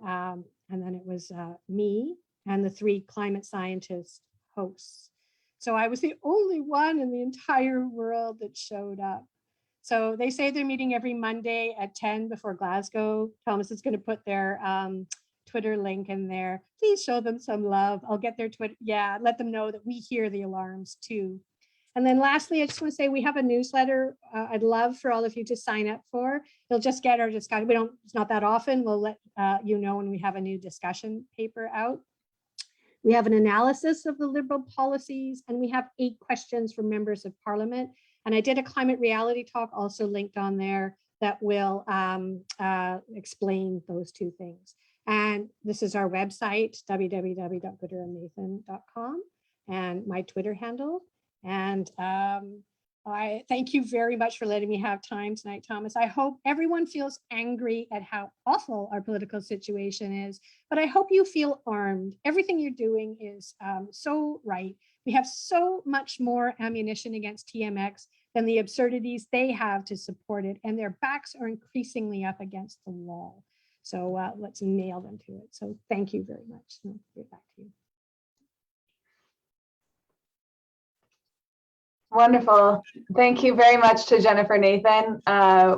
then it was me and the 3 climate scientist hosts. So I was the only one in the entire world that showed up. So they say they're meeting every Monday at 10 before Glasgow. Thomas is going to put their Twitter link in there. Please show them some love. I'll get their Twitter. Yeah, let them know that we hear the alarms too. And then lastly, I just want to say we have a newsletter I'd love for all of you to sign up for. You'll just get our discussion. It's not that often. We'll let you know when we have a new discussion paper out. We have an analysis of the Liberal policies, and we have 8 questions from members of Parliament. And I did a climate reality talk also linked on there that will explain those two things. And this is our website, www.gooderandathan.com, and my Twitter handle. And I thank you very much for letting me have time tonight, Thomas. I hope everyone feels angry at how awful our political situation is, but I hope you feel armed. Everything you're doing is so right. We have so much more ammunition against TMX than the absurdities they have to support it, and their backs are increasingly up against the wall. So let's nail them to it. So thank you very much. I'll get back to you. Wonderful. Thank you very much to Jennifer Nathan.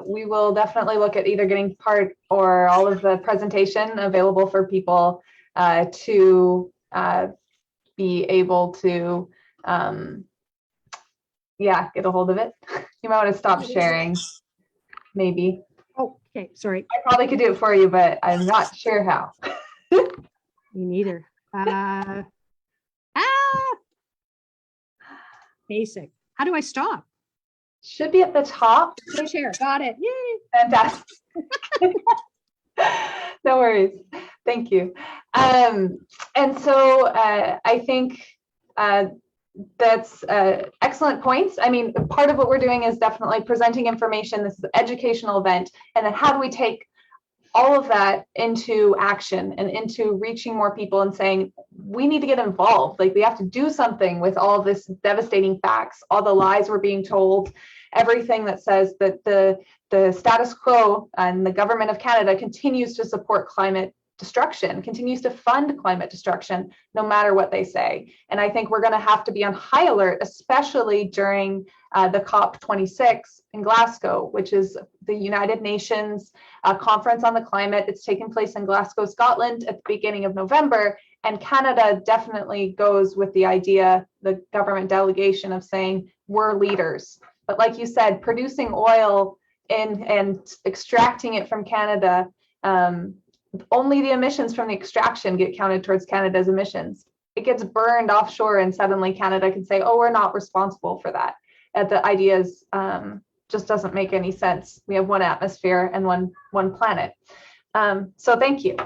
We will definitely look at either getting part or all of the presentation available for people to be able to, yeah, get a hold of it. You might want to stop sharing, maybe. Oh, okay, sorry. I probably could do it for you, but I'm not sure how. Me neither. Basic. How do I stop? Should be at the top. Co-chair. Got it. Yay. Fantastic. No worries. Thank you. And so I think that's excellent points. I mean, part of what we're doing is definitely presenting information. This is an educational event. And then how do we take all of that into action and into reaching more people and saying, we need to get involved. Like, we have to do something with all of this devastating facts, all the lies we're being told, everything that says that the status quo and the government of Canada continues to support climate destruction, continues to fund climate destruction, no matter what they say. And I think we're going to have to be on high alert, especially during the COP26 in Glasgow, which is the United Nations conference on the climate. It's taking place in Glasgow, Scotland at the beginning of November. And Canada definitely goes with the idea, the government delegation, of saying we're leaders. But like you said, producing oil and extracting it from Canada, only the emissions from the extraction get counted towards Canada's emissions. It gets burned offshore and suddenly Canada can say, oh, we're not responsible for that. The ideas just doesn't make any sense. We have one atmosphere and one planet. So thank you.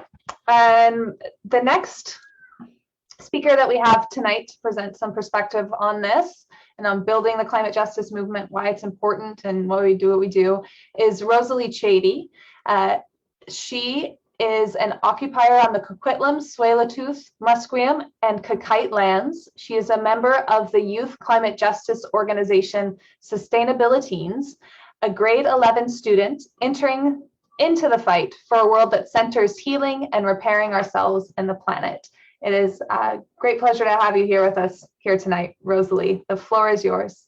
The next speaker that we have tonight to present some perspective on this and on building the climate justice movement, why it's important and why we do what we do, is Rosalie Chady. She is an occupier on the Coquitlam, Tsleil-Waututh, Musqueam, and Kakite lands. She is a member of the youth climate justice organization Sustainabiliteens, a grade 11 student entering into the fight for a world that centers healing and repairing ourselves and the planet. It is a great pleasure to have you here with us here tonight, Rosalie. The floor is yours.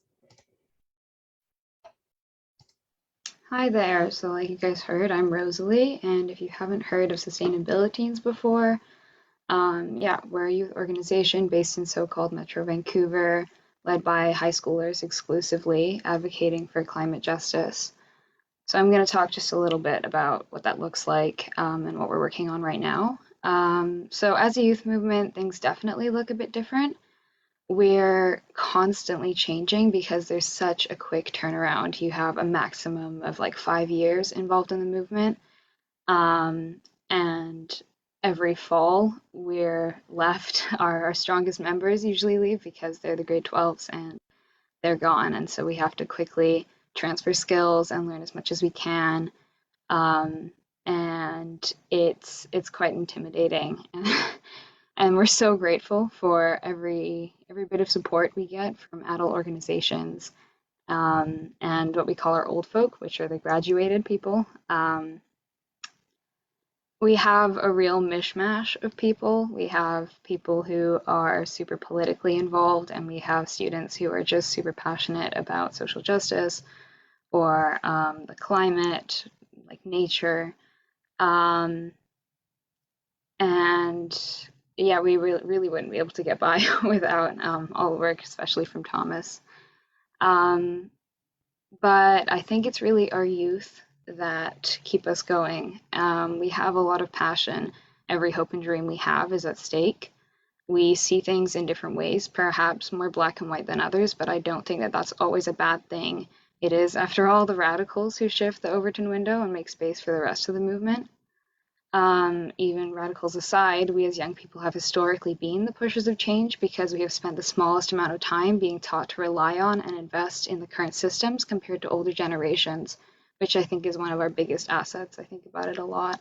Hi there. So like you guys heard, I'm Rosalie, and if you haven't heard of Sustainabiliteens before, yeah, we're a youth organization based in so-called Metro Vancouver, led by high schoolers exclusively, advocating for climate justice. So I'm going to talk just a little bit about what that looks like and what we're working on right now. So as a youth movement, things definitely look a bit different. We're constantly changing because there's such a quick turnaround. You have a maximum of like 5 years involved in the movement. And every fall we're left, our strongest members usually leave because they're the grade 12s and they're gone. And so we have to quickly transfer skills and learn as much as we can. And it's quite intimidating. And we're so grateful for every bit of support we get from adult organizations and what we call our old folk, which are the graduated people. We have a real mishmash of people. We have people who are super politically involved, and we have students who are just super passionate about social justice or the climate, like nature. And yeah, we really wouldn't be able to get by without all the work, especially from Thomas. But I think it's really our youth that keep us going. We have a lot of passion. Every hope and dream we have is at stake. We see things in different ways, perhaps more black and white than others, but I don't think that that's always a bad thing It is, after all, the radicals who shift the Overton window and make space for the rest of the movement. Even radicals aside, we as young people have historically been the pushers of change because we have spent the smallest amount of time being taught to rely on and invest in the current systems compared to older generations, which I think is one of our biggest assets. I think about it a lot.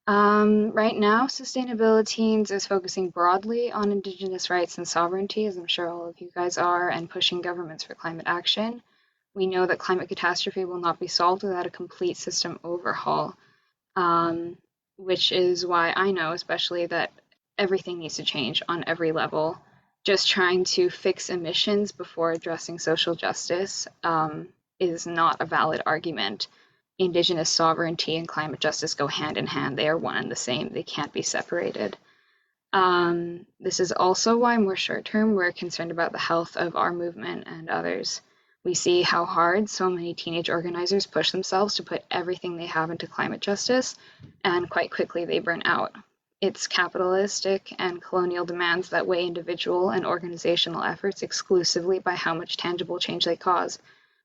Right now, Sustainability Teens is focusing broadly on Indigenous rights and sovereignty, as I'm sure all of you guys are, and pushing governments for climate action. We know that climate catastrophe will not be solved without a complete system overhaul, which is why I know especially that everything needs to change on every level. Just trying to fix emissions before addressing social justice is not a valid argument. Indigenous sovereignty and climate justice go hand in hand. They are one and the same. They can't be separated. This is also why more short-term we're concerned about the health of our movement and others. We see how hard so many teenage organizers push themselves to put everything they have into climate justice, and quite quickly they burn out. It's capitalistic and colonial demands that weigh individual and organizational efforts exclusively by how much tangible change they cause.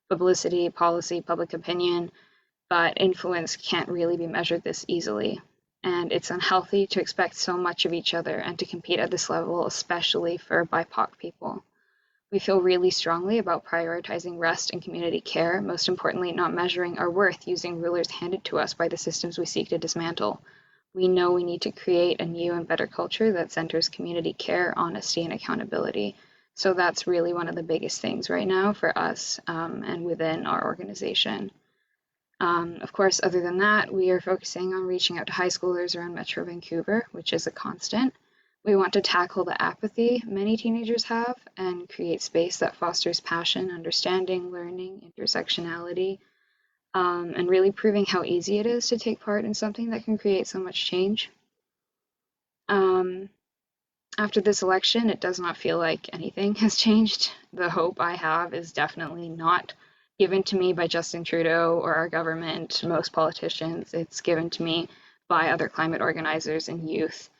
Publicity, policy, public opinion, but influence can't really be measured this easily. And it's unhealthy to expect so much of each other and to compete at this level, especially for BIPOC people. We feel really strongly about prioritizing rest and community care, most importantly, not measuring our worth using rulers handed to us by the systems we seek to dismantle. We know we need to create a new and better culture that centers community care, honesty, and accountability. So that's really one of the biggest things right now for us and within our organization. Of course, other than that, we are focusing on reaching out to high schoolers around Metro Vancouver, which is a constant. We want to tackle the apathy many teenagers have and create space that fosters passion, understanding, learning, intersectionality, and really proving how easy it is to take part in something that can create so much change. After this election, it does not feel like anything has changed. The hope I have is definitely not given to me by Justin Trudeau or our government, most politicians. It's given to me by other climate organizers and youth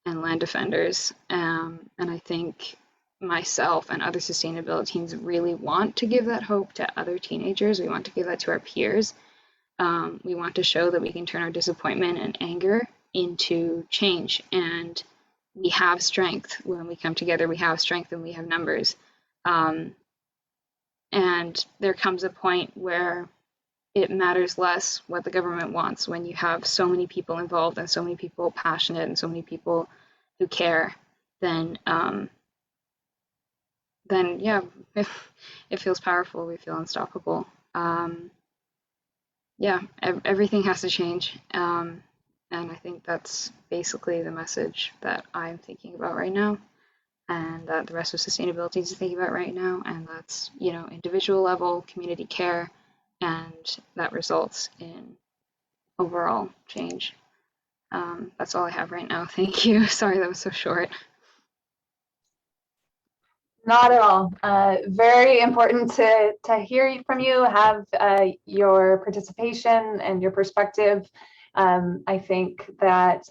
and land defenders. And I think myself and other sustainability teams really want to give that hope to other teenagers. We want to give that to our peers. We want to show that we can turn our disappointment and anger into change. And we have strength when we come together. We have strength and we have numbers. And there comes a point where it matters less what the government wants when you have so many people involved and so many people passionate and so many people who care. Then yeah, it feels powerful. We feel unstoppable. Yeah, everything has to change. And I think that's basically the message that I'm thinking about right now, and that the rest of sustainability is thinking about right now. And that's, individual level community care, and that results in overall change. That's all I have right now. Thank you. Sorry that was so short. Not at all. Very important to hear from you, have your participation and your perspective. I think that,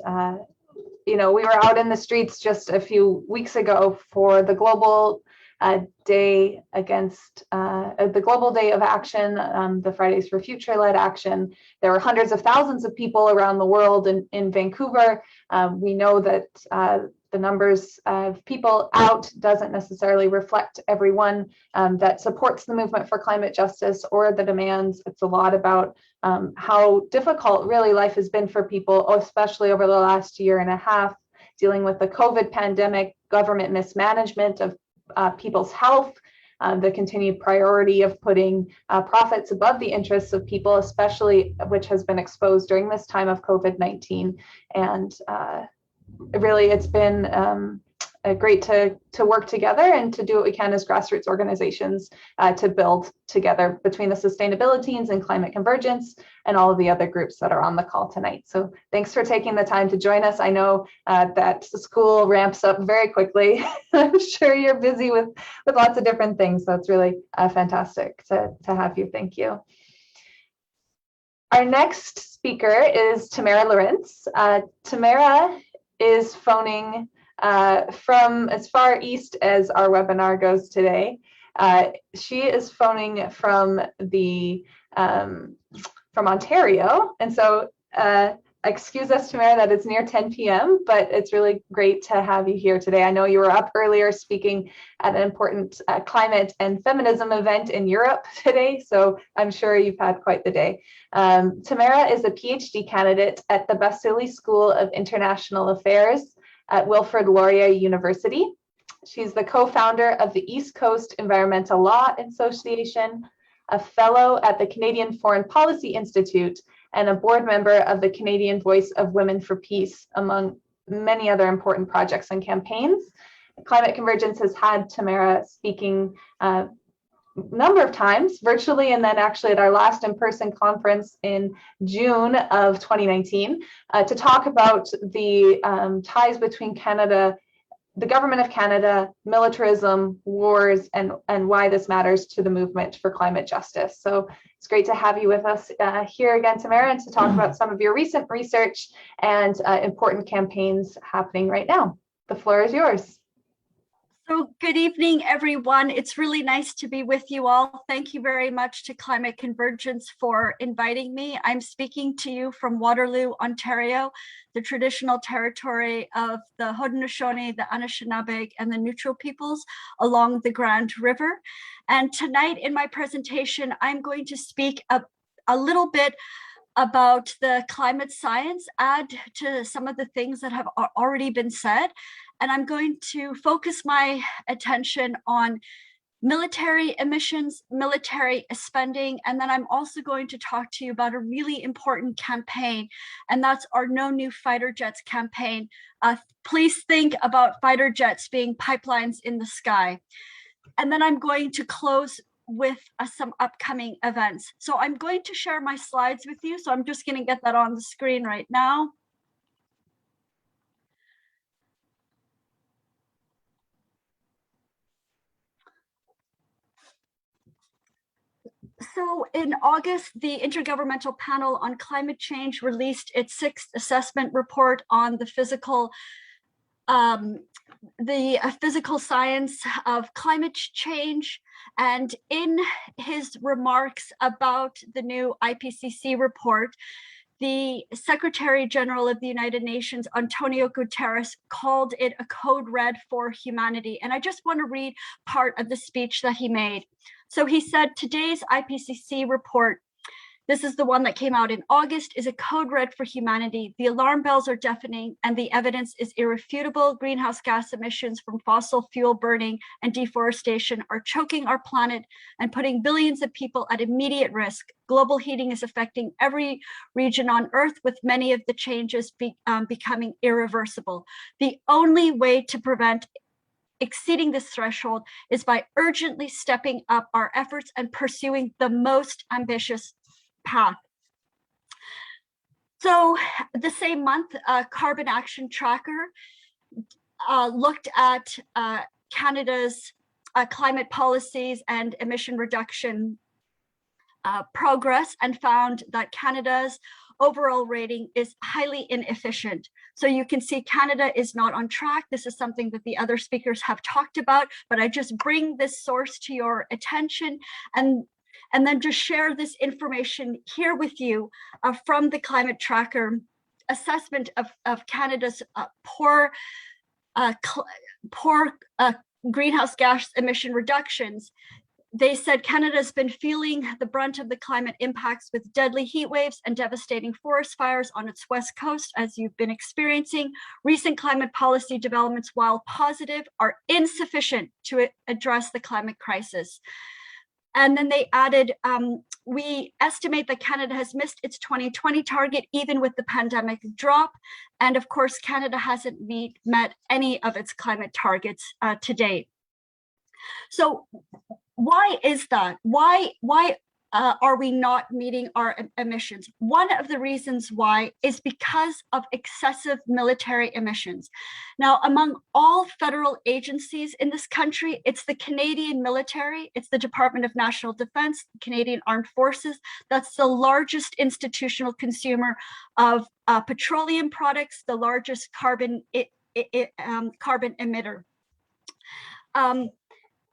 we were out in the streets just a few weeks ago for the global day against the global day of action, the Fridays for Future-led action. There were hundreds of thousands of people around the world in Vancouver. We know that the numbers of people out doesn't necessarily reflect everyone that supports the movement for climate justice or the demands. It's a lot about how difficult really life has been for people, especially over the last year and a half, dealing with the COVID pandemic, government mismanagement of people's health, the continued priority of putting profits above the interests of people, especially which has been exposed during this time of COVID-19. And really, it's been great to work together and to do what we can as grassroots organizations to build together between the sustainability teams and Climate Convergence and all of the other groups that are on the call tonight. So thanks for taking the time to join us. I know that the school ramps up very quickly. I'm sure you're busy with lots of different things. So it's really fantastic to have you. Thank you. Our next speaker is Tamara Lawrence. Tamara is phoning from as far east as our webinar goes today. She is phoning from Ontario, and so excuse us, Tamara, that it's near 10 p.m., but it's really great to have you here today. I know you were up earlier speaking at an important climate and feminism event in Europe today, so I'm sure you've had quite the day. Tamara is a PhD candidate at the Basili School of International Affairs at Wilfrid Laurier University. She's the co-founder of the East Coast Environmental Law Association, a fellow at the Canadian Foreign Policy Institute, and a board member of the Canadian Voice of Women for Peace, among many other important projects and campaigns. Climate Convergence has had Tamara speaking a number of times virtually, and then actually at our last in-person conference in June of 2019 to talk about the ties between Canada, the government of Canada, militarism, wars, and why this matters to the movement for climate justice. So it's great to have you with us here again, Tamara, and to talk about some of your recent research and important campaigns happening right now. The floor is yours. So good evening, everyone. It's really nice to be with you all. Thank you very much to Climate Convergence for inviting me. I'm speaking to you from Waterloo, Ontario, the traditional territory of the Haudenosaunee, the Anishinaabe, and the Neutral peoples along the Grand River. And tonight in my presentation, I'm going to speak a little bit about the climate science, add to some of the things that have already been said. And I'm going to focus my attention on military emissions, military spending, and then I'm also going to talk to you about a really important campaign, and that's our No New Fighter Jets campaign. Please think about fighter jets being pipelines in the sky. And then I'm going to close with some upcoming events. So I'm going to share my slides with you. So I'm just going to get that on the screen right now. So in August, the Intergovernmental Panel on Climate Change released its 6th assessment report on the physical science of climate change. And in his remarks about the new IPCC report, the Secretary General of the United Nations, Antonio Guterres, called it a code red for humanity. And I just want to read part of the speech that he made. So he said, today's IPCC report, this is the one that came out in August, is a code red for humanity. The alarm bells are deafening and the evidence is irrefutable. Greenhouse gas emissions from fossil fuel burning and deforestation are choking our planet and putting billions of people at immediate risk. Global heating is affecting every region on Earth, with many of the changes becoming irreversible. The only way to prevent exceeding this threshold is by urgently stepping up our efforts and pursuing the most ambitious path. So the same month, Carbon Action Tracker looked at Canada's climate policies and emission reduction progress and found that Canada's overall rating is highly inefficient. So you can see Canada is not on track. This is something that the other speakers have talked about, but I just bring this source to your attention and then just share this information here with you from the Climate Tracker assessment of Canada's poor greenhouse gas emission reductions. They said Canada's been feeling the brunt of the climate impacts with deadly heat waves and devastating forest fires on its west coast, as you've been experiencing. Recent climate policy developments, while positive, are insufficient to address the climate crisis. And then they added, we estimate that Canada has missed its 2020 target, even with the pandemic drop. And of course, Canada hasn't met any of its climate targets to date. So why is that? Why are we not meeting our emissions? One of the reasons why is because of excessive military emissions. Now, among all federal agencies in this country, it's the Canadian military, it's the Department of National Defense, Canadian Armed Forces, that's the largest institutional consumer of petroleum products, the largest carbon emitter.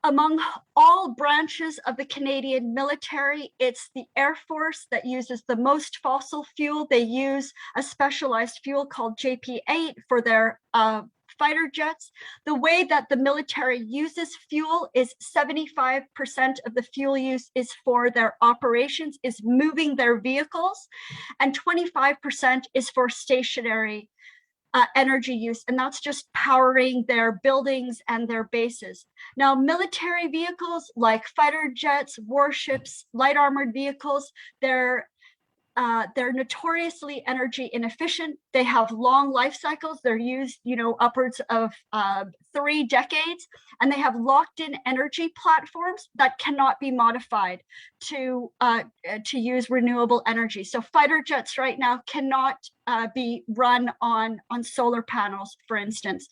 Among all branches of the Canadian military, it's the Air Force that uses the most fossil fuel. They use a specialized fuel called JP-8 for their fighter jets. The way that the military uses fuel is 75% of the fuel use is for their operations, is moving their vehicles, and 25% is for stationary energy use, and that's just powering their buildings and their bases. Now, military vehicles like fighter jets, warships, light armored vehicles, they're notoriously energy inefficient. They have long life cycles. They're used, upwards of 3 decades, and they have locked-in energy platforms that cannot be modified to use renewable energy. So fighter jets right now cannot be run on solar panels, for instance.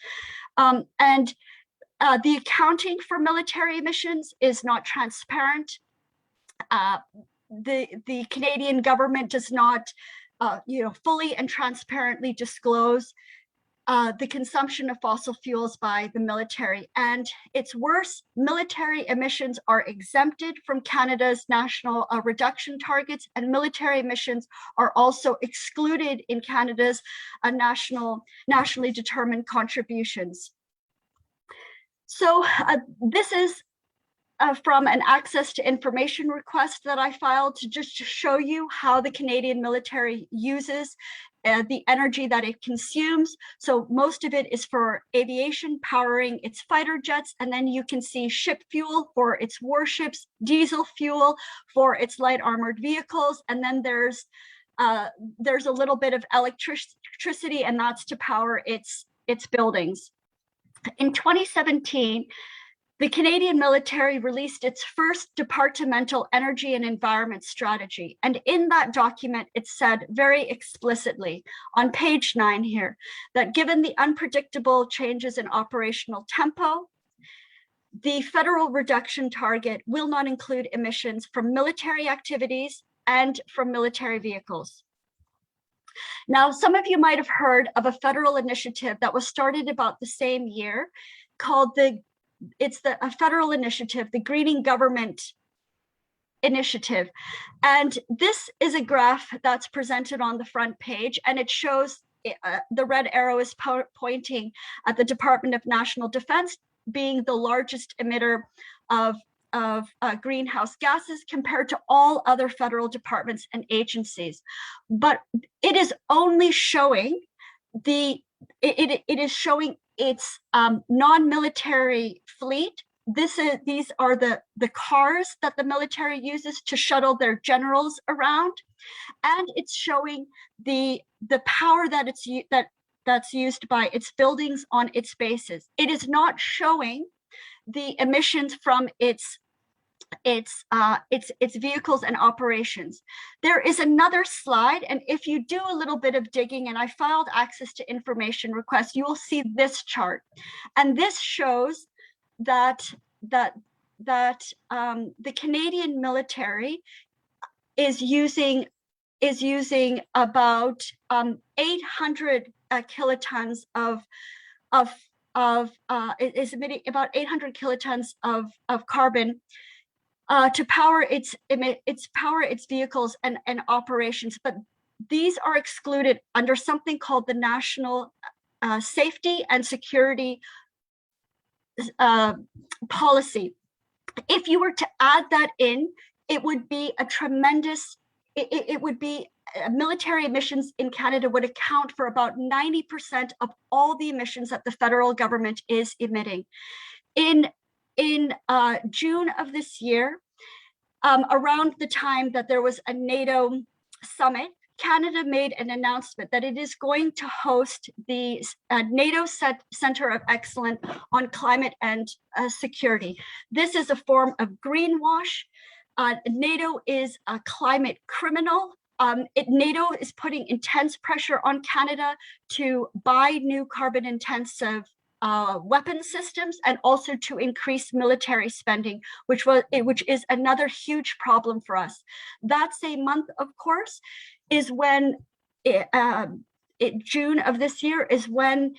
And the accounting for military emissions is not transparent. The Canadian government does not, fully and transparently disclose the consumption of fossil fuels by the military. And it's worse, military emissions are exempted from Canada's national reduction targets, and military emissions are also excluded in Canada's nationally determined contributions. So this is from an access to information request that I filed to just show you how the Canadian military uses the energy that it consumes. So most of it is for aviation, powering its fighter jets, and then you can see ship fuel for its warships, diesel fuel for its light armored vehicles, and then there's a little bit of electricity, and that's to power its buildings. In 2017, the Canadian military released its first departmental energy and environment strategy. And in that document, it said very explicitly on page 9 here, that given the unpredictable changes in operational tempo, the federal reduction target will not include emissions from military activities and from military vehicles. Now, some of you might have heard of a federal initiative that was started about the same year called a federal initiative, the Greening Government Initiative. And this is a graph that's presented on the front page, and it shows the red arrow is pointing at the Department of National Defense being the largest emitter of greenhouse gases compared to all other federal departments and agencies. But it is only showing it is showing its non-military fleet. These are the cars that the military uses to shuttle their generals around, and it's showing the power that's used by its buildings on its bases. It is not showing the emissions from its vehicles and operations. There is another slide, and if you do a little bit of digging, and I filed access to information requests, you will see this chart, and this shows that the Canadian military is using about 800 kilotons is emitting about 800 kilotons of carbon to power its vehicles and operations. But these are excluded under something called the National Safety and Security Policy. If you were to add that in, it would be a tremendous, it would be military emissions in Canada would account for about 90% of all the emissions that the federal government is emitting. In June of this year, around the time that there was a NATO summit, Canada made an announcement that it is going to host the NATO Center of Excellence on Climate and Security. This is a form of greenwash. NATO is a climate criminal. NATO is putting intense pressure on Canada to buy new carbon-intensive weapon systems, and also to increase military spending, which is another huge problem for us. That same month, of course, is when June of this year is when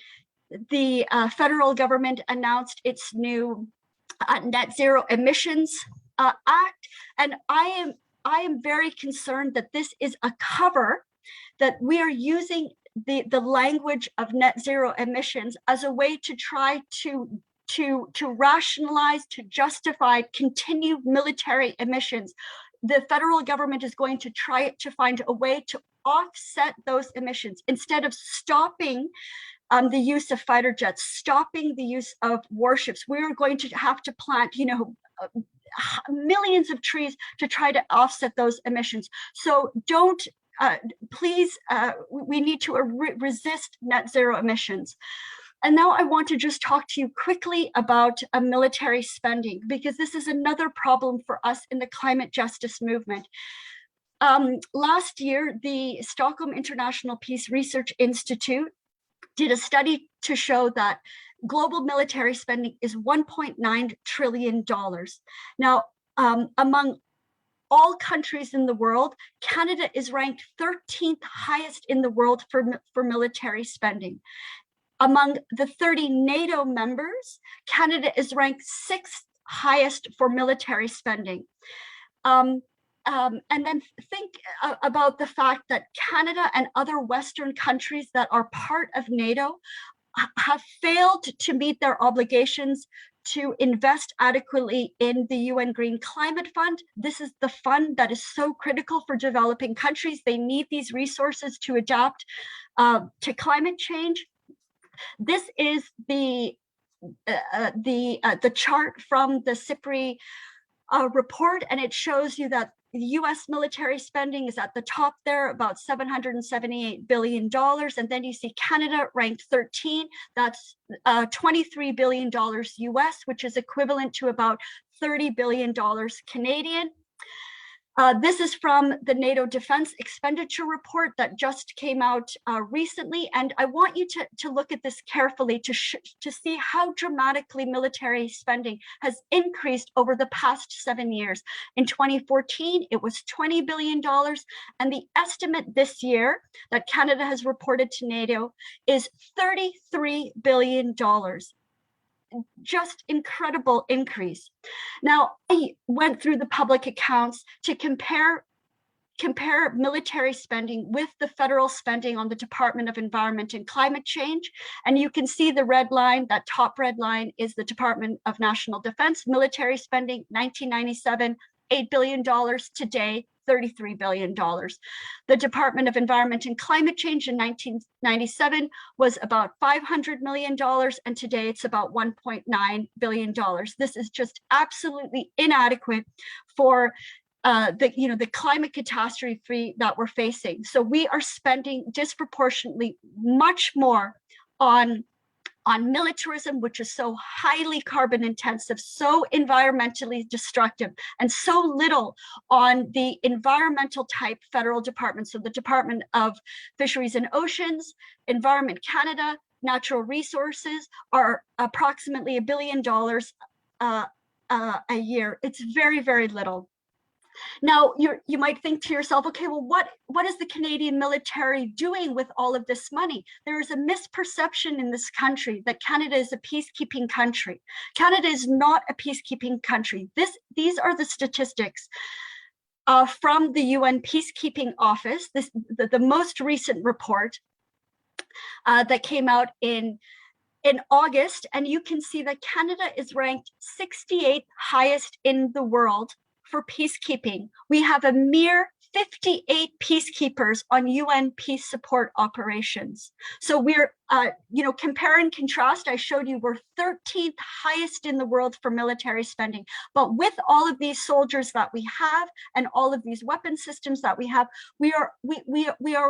the federal government announced its new net zero emissions act. And I am very concerned that this is a cover, that we are using the language of net zero emissions as a way to try to rationalize, to justify continued military emissions. The federal government is going to try to find a way to offset those emissions instead of stopping the use of fighter jets, stopping the use of warships. We are going to have to plant, millions of trees to try to offset those emissions. So don't, please, we need to resist net zero emissions. And now I want to just talk to you quickly about military spending, because this is another problem for us in the climate justice movement. Last year, the Stockholm International Peace Research Institute did a study to show that global military spending is $1.9 trillion. Now, among all countries in the world, Canada is ranked 13th highest in the world for military spending. Among the 30 NATO members, Canada is ranked 6th highest for military spending. And then think about the fact that Canada and other Western countries that are part of NATO have failed to meet their obligations to invest adequately in the UN Green Climate Fund. This is the fund that is so critical for developing countries. They need these resources to adapt to climate change. This is the chart from the CIPRI report, and it shows you that the US military spending is at the top there, about $778 billion. And then you see Canada ranked 13, that's $23 billion US, which is equivalent to about $30 billion Canadian. This is from the NATO Defense Expenditure Report that just came out recently, and I want you to look at this carefully to see how dramatically military spending has increased over the past 7 years. In 2014, it was $20 billion, and the estimate this year that Canada has reported to NATO is $33 billion. Just incredible increase. Now, I went through the public accounts to compare military spending with the federal spending on the Department of Environment and Climate Change. And you can see the red line, that top red line is the Department of National Defense military spending, 1997, $8 billion, today, $33 billion. The Department of Environment and Climate Change in 1997 was about $500 million, and today it's about $1.9 billion. This is just absolutely inadequate for the climate catastrophe that we're facing. So we are spending disproportionately much more on militarism, which is so highly carbon intensive, so environmentally destructive, and so little on the environmental type federal departments. So the Department of Fisheries and Oceans, Environment Canada, Natural Resources are approximately $1 billion a year. It's very, very little. Now, you might think to yourself, okay, well, what is the Canadian military doing with all of this money? There is a misperception in this country that Canada is a peacekeeping country. Canada is not a peacekeeping country. These are the statistics from the UN Peacekeeping Office, the most recent report that came out in August, and you can see that Canada is ranked 68th highest in the world for peacekeeping. We have a mere 58 peacekeepers on UN peace support operations. So we're, compare and contrast, I showed you we're 13th highest in the world for military spending. But with all of these soldiers that we have and all of these weapon systems that we have, we are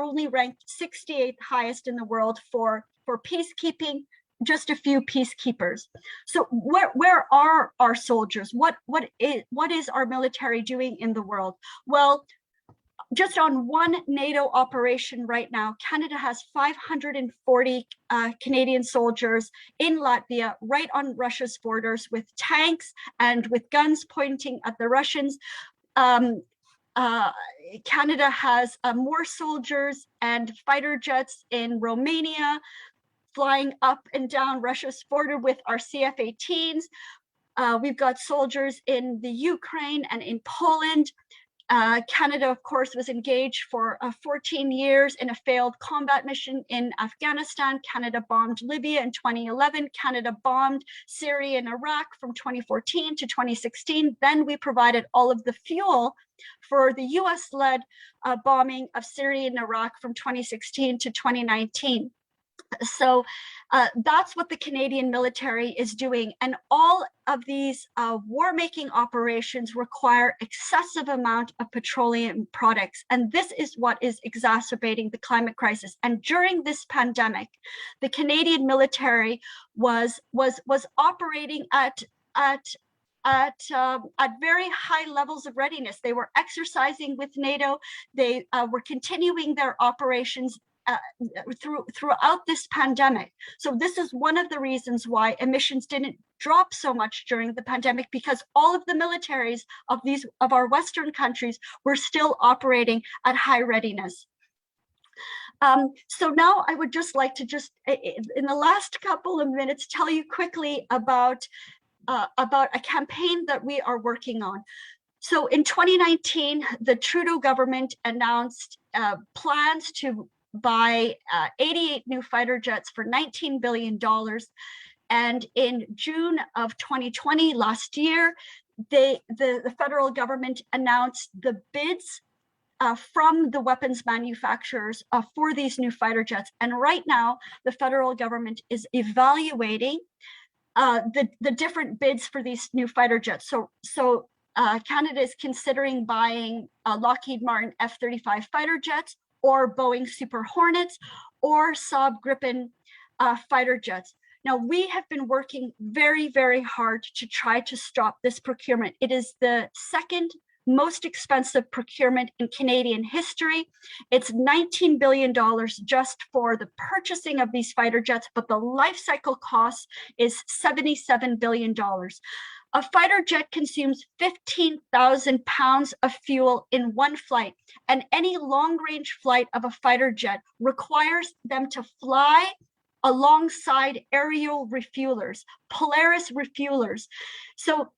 only ranked 68th highest in the world for peacekeeping, just a few peacekeepers. So where are our soldiers? What is our military doing in the world? Well, just on one NATO operation right now, Canada has 540 Canadian soldiers in Latvia, right on Russia's borders, with tanks and with guns pointing at the Russians. Canada has more soldiers and fighter jets in Romania, flying up and down Russia's border with our CF-18s. We've got soldiers in the Ukraine and in Poland. Canada, of course, was engaged for 14 years in a failed combat mission in Afghanistan. Canada bombed Libya in 2011. Canada bombed Syria and Iraq from 2014 to 2016. Then we provided all of the fuel for the US-led bombing of Syria and Iraq from 2016 to 2019. So that's what the Canadian military is doing. And all of these war-making operations require excessive amount of petroleum products. And this is what is exacerbating the climate crisis. And during this pandemic, the Canadian military was operating at very high levels of readiness. They were exercising with NATO. They were continuing their operations throughout this pandemic. So this is one of the reasons why emissions didn't drop so much during the pandemic, because all of the militaries of our Western countries were still operating at high readiness. So now I would just like to in the last couple of minutes, tell you quickly about a campaign that we are working on. So in 2019, the Trudeau government announced plans to buy 88 new fighter jets for $19 billion. And in June of 2020, last year, the federal government announced the bids from the weapons manufacturers for these new fighter jets. And right now, the federal government is evaluating the different bids for these new fighter jets. So Canada is considering buying Lockheed Martin F-35 fighter jets, or Boeing Super Hornets, or Saab Gripen fighter jets. Now, we have been working very, very hard to try to stop this procurement. It is the second most expensive procurement in Canadian history. It's $19 billion just for the purchasing of these fighter jets, but the life cycle cost is $77 billion. A fighter jet consumes 15,000 pounds of fuel in one flight, and any long-range flight of a fighter jet requires them to fly alongside aerial refuelers, Polaris refuelers. So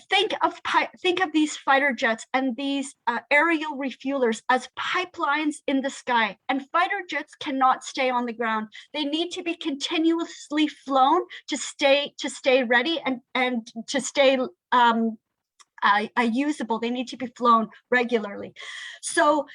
think of these fighter jets and these aerial refuelers as pipelines in the sky, and fighter jets cannot stay on the ground. They need to be continuously flown to stay ready and to stay usable. They need to be flown regularly. So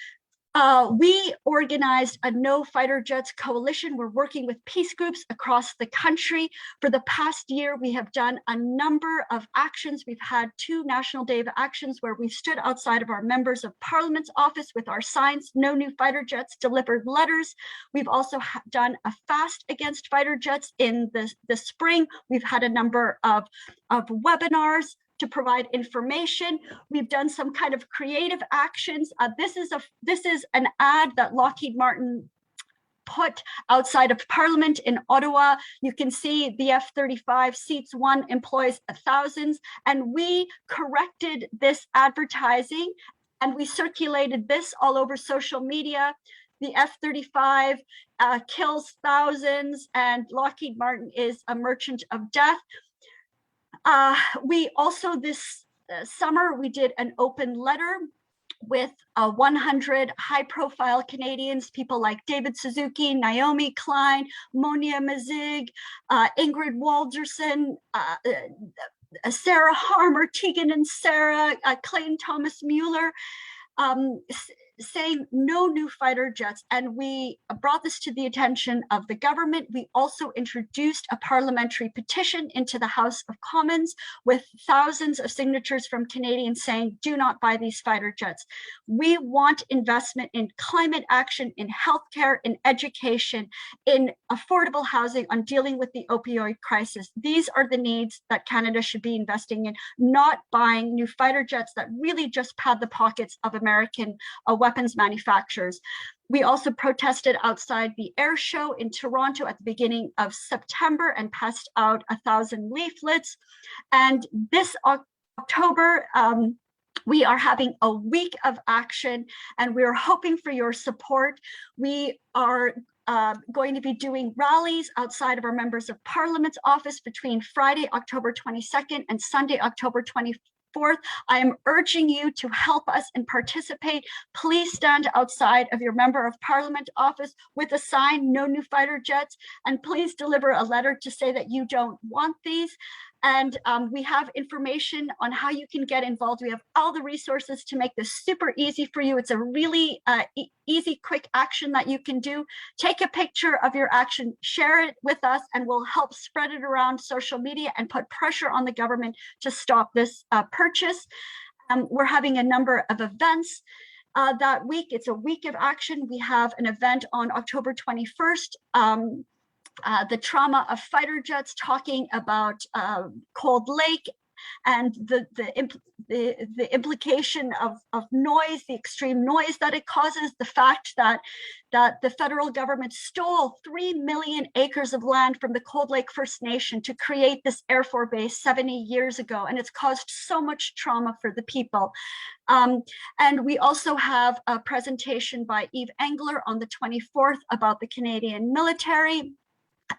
we organized a No Fighter Jets coalition. We're working with peace groups across the country. For the past year, we have done a number of actions. We've had 2 National Day of Actions where we stood outside of our members of Parliament's office with our signs, no new fighter jets, delivered letters. We've also done a fast against fighter jets in the spring. We've had a number of webinars to provide information. We've done some kind of creative actions. This is an ad that Lockheed Martin put outside of Parliament in Ottawa. You can see the F-35 seats 1 employs thousands, and we corrected this advertising and we circulated this all over social media. The F-35 kills thousands, and Lockheed Martin is a merchant of death. We also this summer, we did an open letter with 100 high-profile Canadians, people like David Suzuki, Naomi Klein, Monia Mazig, Ingrid Walderson, Sarah Harmer, Tegan and Sarah, Clayton Thomas Mueller, saying no new fighter jets. And we brought this to the attention of the government. We also introduced a parliamentary petition into the House of Commons with thousands of signatures from Canadians saying, do not buy these fighter jets. We want investment in climate action, in healthcare, in education, in affordable housing, on dealing with the opioid crisis. These are the needs that Canada should be investing in, not buying new fighter jets that really just pad the pockets of American weapons manufacturers. We also protested outside the air show in Toronto at the beginning of September and passed out 1,000 leaflets. And this October, we are having a week of action, and we are hoping for your support. We are going to be doing rallies outside of our members of parliament's office between Friday, October 22nd and Sunday, October 24th. I am urging you to help us and participate. Please stand outside of your member of parliament office with a sign, "No new fighter jets," and please deliver a letter to say that you don't want these. And we have information on how you can get involved. We have all the resources to make this super easy for you. It's a really easy, quick action that you can do. Take a picture of your action, share it with us, and we'll help spread it around social media and put pressure on the government to stop this purchase. We're having a number of events that week. It's a week of action. We have an event on October 21st. The trauma of fighter jets, talking about Cold Lake and the implication of noise, the extreme noise that it causes, the fact that the federal government stole 3 million acres of land from the Cold Lake First Nation to create this Air Force base 70 years ago, and it's caused so much trauma for the people. And we also have a presentation by Eve Engler on the 24th about the Canadian military.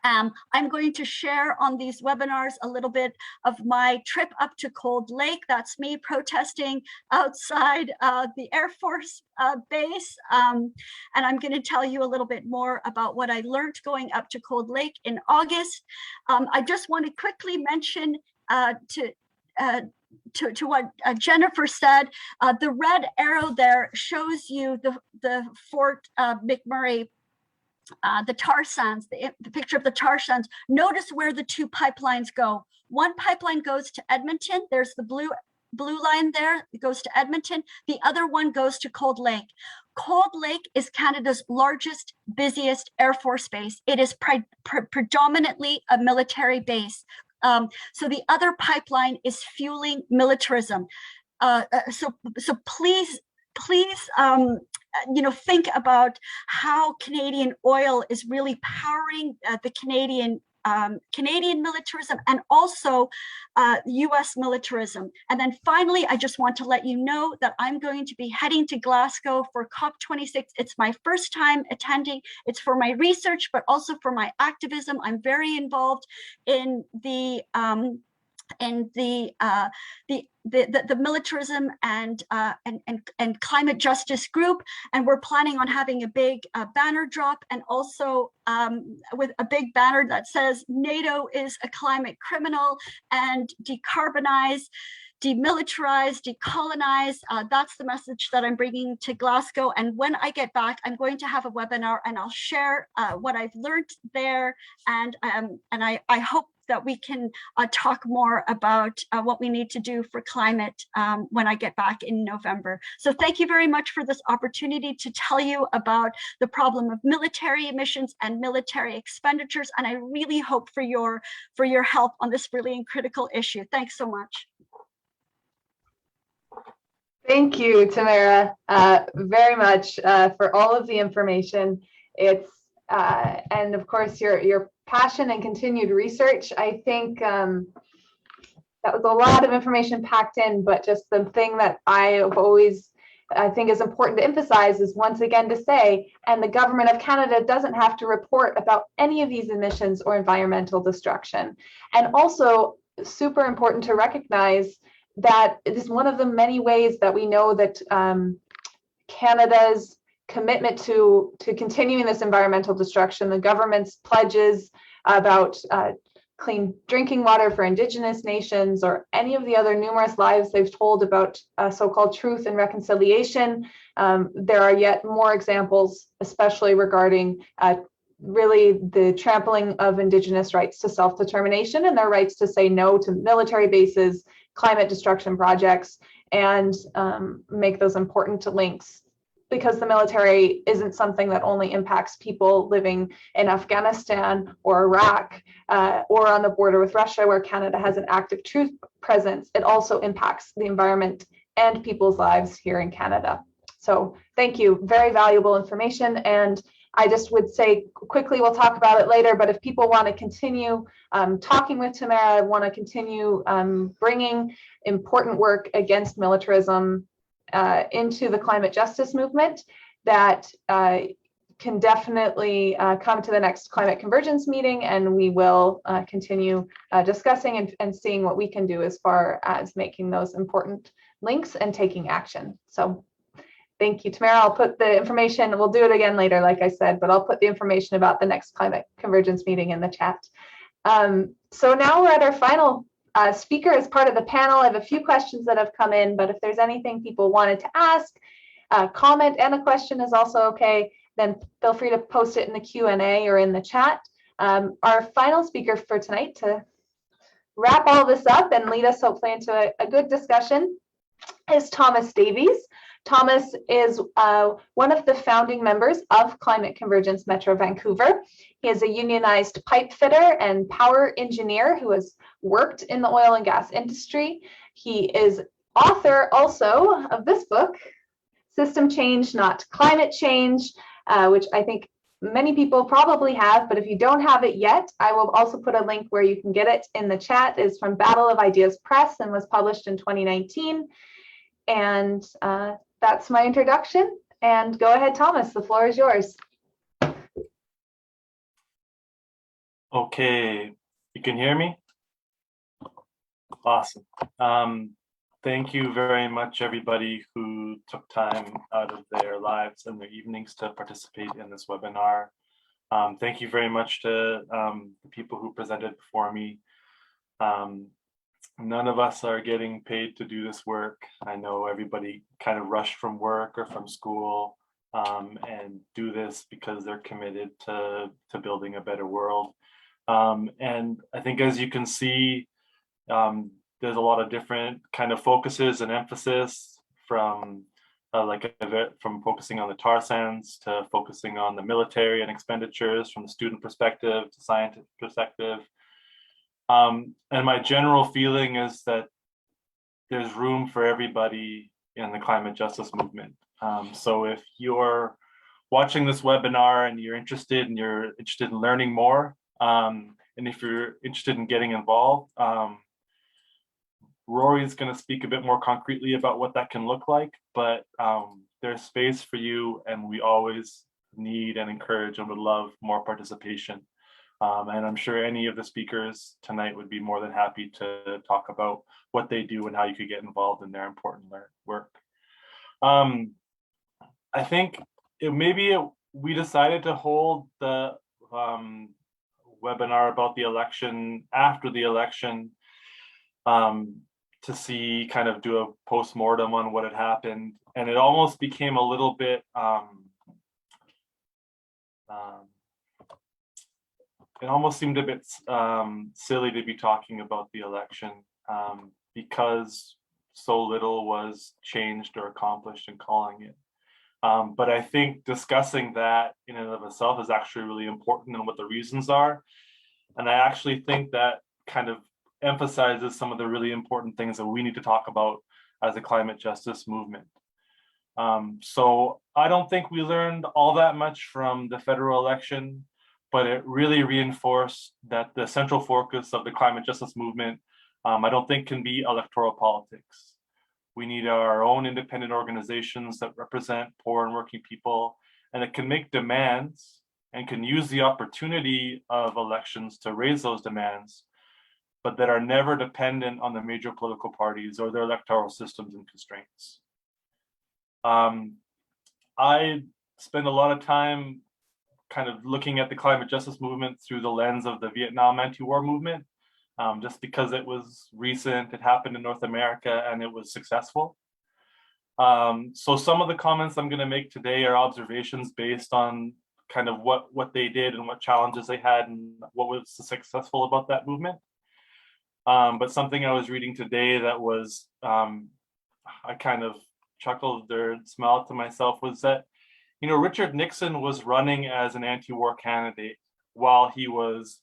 I'm going to share on these webinars a little bit of my trip up to Cold Lake. That's me protesting outside the Air Force base. And I'm going to tell you a little bit more about what I learned going up to Cold Lake in August. I just want to quickly mention to what Jennifer said, the red arrow there shows you the Fort McMurray, the tar sands, the picture of the tar sands. Notice where the two pipelines go. One pipeline goes to Edmonton. There's the blue line there. It goes to Edmonton. The other one goes to Cold Lake. Cold Lake is Canada's largest, busiest Air Force base. It is predominantly a military base. So the other pipeline is fueling militarism. So please, think about how Canadian oil is really powering the Canadian militarism and also US militarism. And then finally, I just want to let you know that I'm going to be heading to Glasgow for COP26. It's my first time attending. It's for my research, but also for my activism. I'm very involved in the militarism and climate justice group, and we're planning on having a big banner drop, and also with a big banner that says NATO is a climate criminal, and decarbonize, demilitarize, decolonize. That's the message that I'm bringing to Glasgow. And when I get back, I'm going to have a webinar and I'll share what I've learned there, and I hope that we can talk more about what we need to do for climate when I get back in November. So thank you very much for this opportunity to tell you about the problem of military emissions and military expenditures. And I really hope for your help on this really critical issue. Thanks so much. Thank you, Tamara, very much for all of the information. It's and of course your passion and continued research. I think that was a lot of information packed in, but just the thing that I think is important to emphasize is once again to say, and the government of Canada doesn't have to report about any of these emissions or environmental destruction. And also super important to recognize that it is one of the many ways that we know that Canada's commitment to continuing this environmental destruction, the government's pledges about clean drinking water for Indigenous nations, or any of the other numerous lives they've told about so-called truth and reconciliation. There are yet more examples, especially regarding really the trampling of Indigenous rights to self-determination and their rights to say no to military bases, climate destruction projects, and make those important links, because the military isn't something that only impacts people living in Afghanistan or Iraq or on the border with Russia, where Canada has an active troop presence. It also impacts the environment and people's lives here in Canada. So thank you, very valuable information. And I just would say quickly, we'll talk about it later, but if people want to continue talking with Tamara, want to continue bringing important work against militarism into the climate justice movement, that can definitely come to the next Climate Convergence meeting, and we will continue discussing and seeing what we can do as far as making those important links and taking action. So thank you, Tamara. I'll put the information, we'll do it again later, like I said, but I'll put the information about the next Climate Convergence meeting in the chat. So now we're at our final speaker as part of the panel. I have a few questions that have come in, but if there's anything people wanted to ask, comment and a question is also okay, then feel free to post it in the Q&A or in the chat. Our final speaker for tonight to wrap all this up and lead us hopefully into a good discussion is Thomas Davies. Thomas is one of the founding members of Climate Convergence Metro Vancouver. He is a unionized pipe fitter and power engineer who has worked in the oil and gas industry. He is author also of this book, System Change, Not Climate Change, which I think many people probably have, but if you don't have it yet, I will also put a link where you can get it in the chat. It's from Battle of Ideas Press and was published in 2019. And that's my introduction. And go ahead, Thomas, the floor is yours. Okay, you can hear me? Awesome. Thank you very much, everybody who took time out of their lives and their evenings to participate in this webinar. Thank you very much to the people who presented before me. None of us are getting paid to do this work. I know everybody kind of rushed from work or from school and do this because they're committed to building a better world. And I think, as you can see, there's a lot of different kind of focuses and emphasis from from focusing on the tar sands to focusing on the military and expenditures, from the student perspective to scientific perspective. And my general feeling is that there's room for everybody in the climate justice movement. So if you're watching this webinar and you're interested in learning more, and if you're interested in getting involved, Rory is going to speak a bit more concretely about what that can look like, but there's space for you, and we always need and encourage and would love more participation. And I'm sure any of the speakers tonight would be more than happy to talk about what they do and how you could get involved in their important work. I think we decided to hold the webinar about the election after the election to see, kind of do a post-mortem on what had happened. And it almost became a little bit, it almost seemed a bit silly to be talking about the election because so little was changed or accomplished in calling it. But I think discussing that in and of itself is actually really important and what the reasons are. And I actually think that kind of emphasizes some of the really important things that we need to talk about as a climate justice movement. So I don't think we learned all that much from the federal election, but it really reinforced that the central focus of the climate justice movement, I don't think, can be electoral politics. We need our own independent organizations that represent poor and working people, and that can make demands and can use the opportunity of elections to raise those demands, but that are never dependent on the major political parties or their electoral systems and constraints. I spend a lot of time kind of looking at the climate justice movement through the lens of the Vietnam anti-war movement, just because it was recent, it happened in North America, and it was successful. So some of the comments I'm going to make today are observations based on kind of what they did and what challenges they had and what was successful about that movement. But something I was reading today that was, I kind of chuckled or smiled to myself, was that, you know, Richard Nixon was running as an anti-war candidate while he was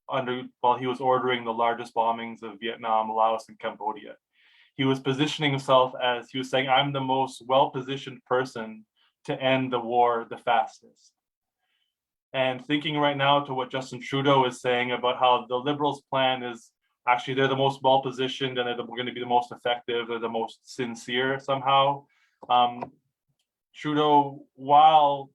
ordering the largest bombings of Vietnam, Laos, and Cambodia. He was positioning himself as, he was saying, I'm the most well-positioned person to end the war the fastest. And thinking right now to what Justin Trudeau is saying about how the Liberals' plan is actually they're the most well-positioned and they're going to be the most effective, they're the most sincere somehow. Trudeau, while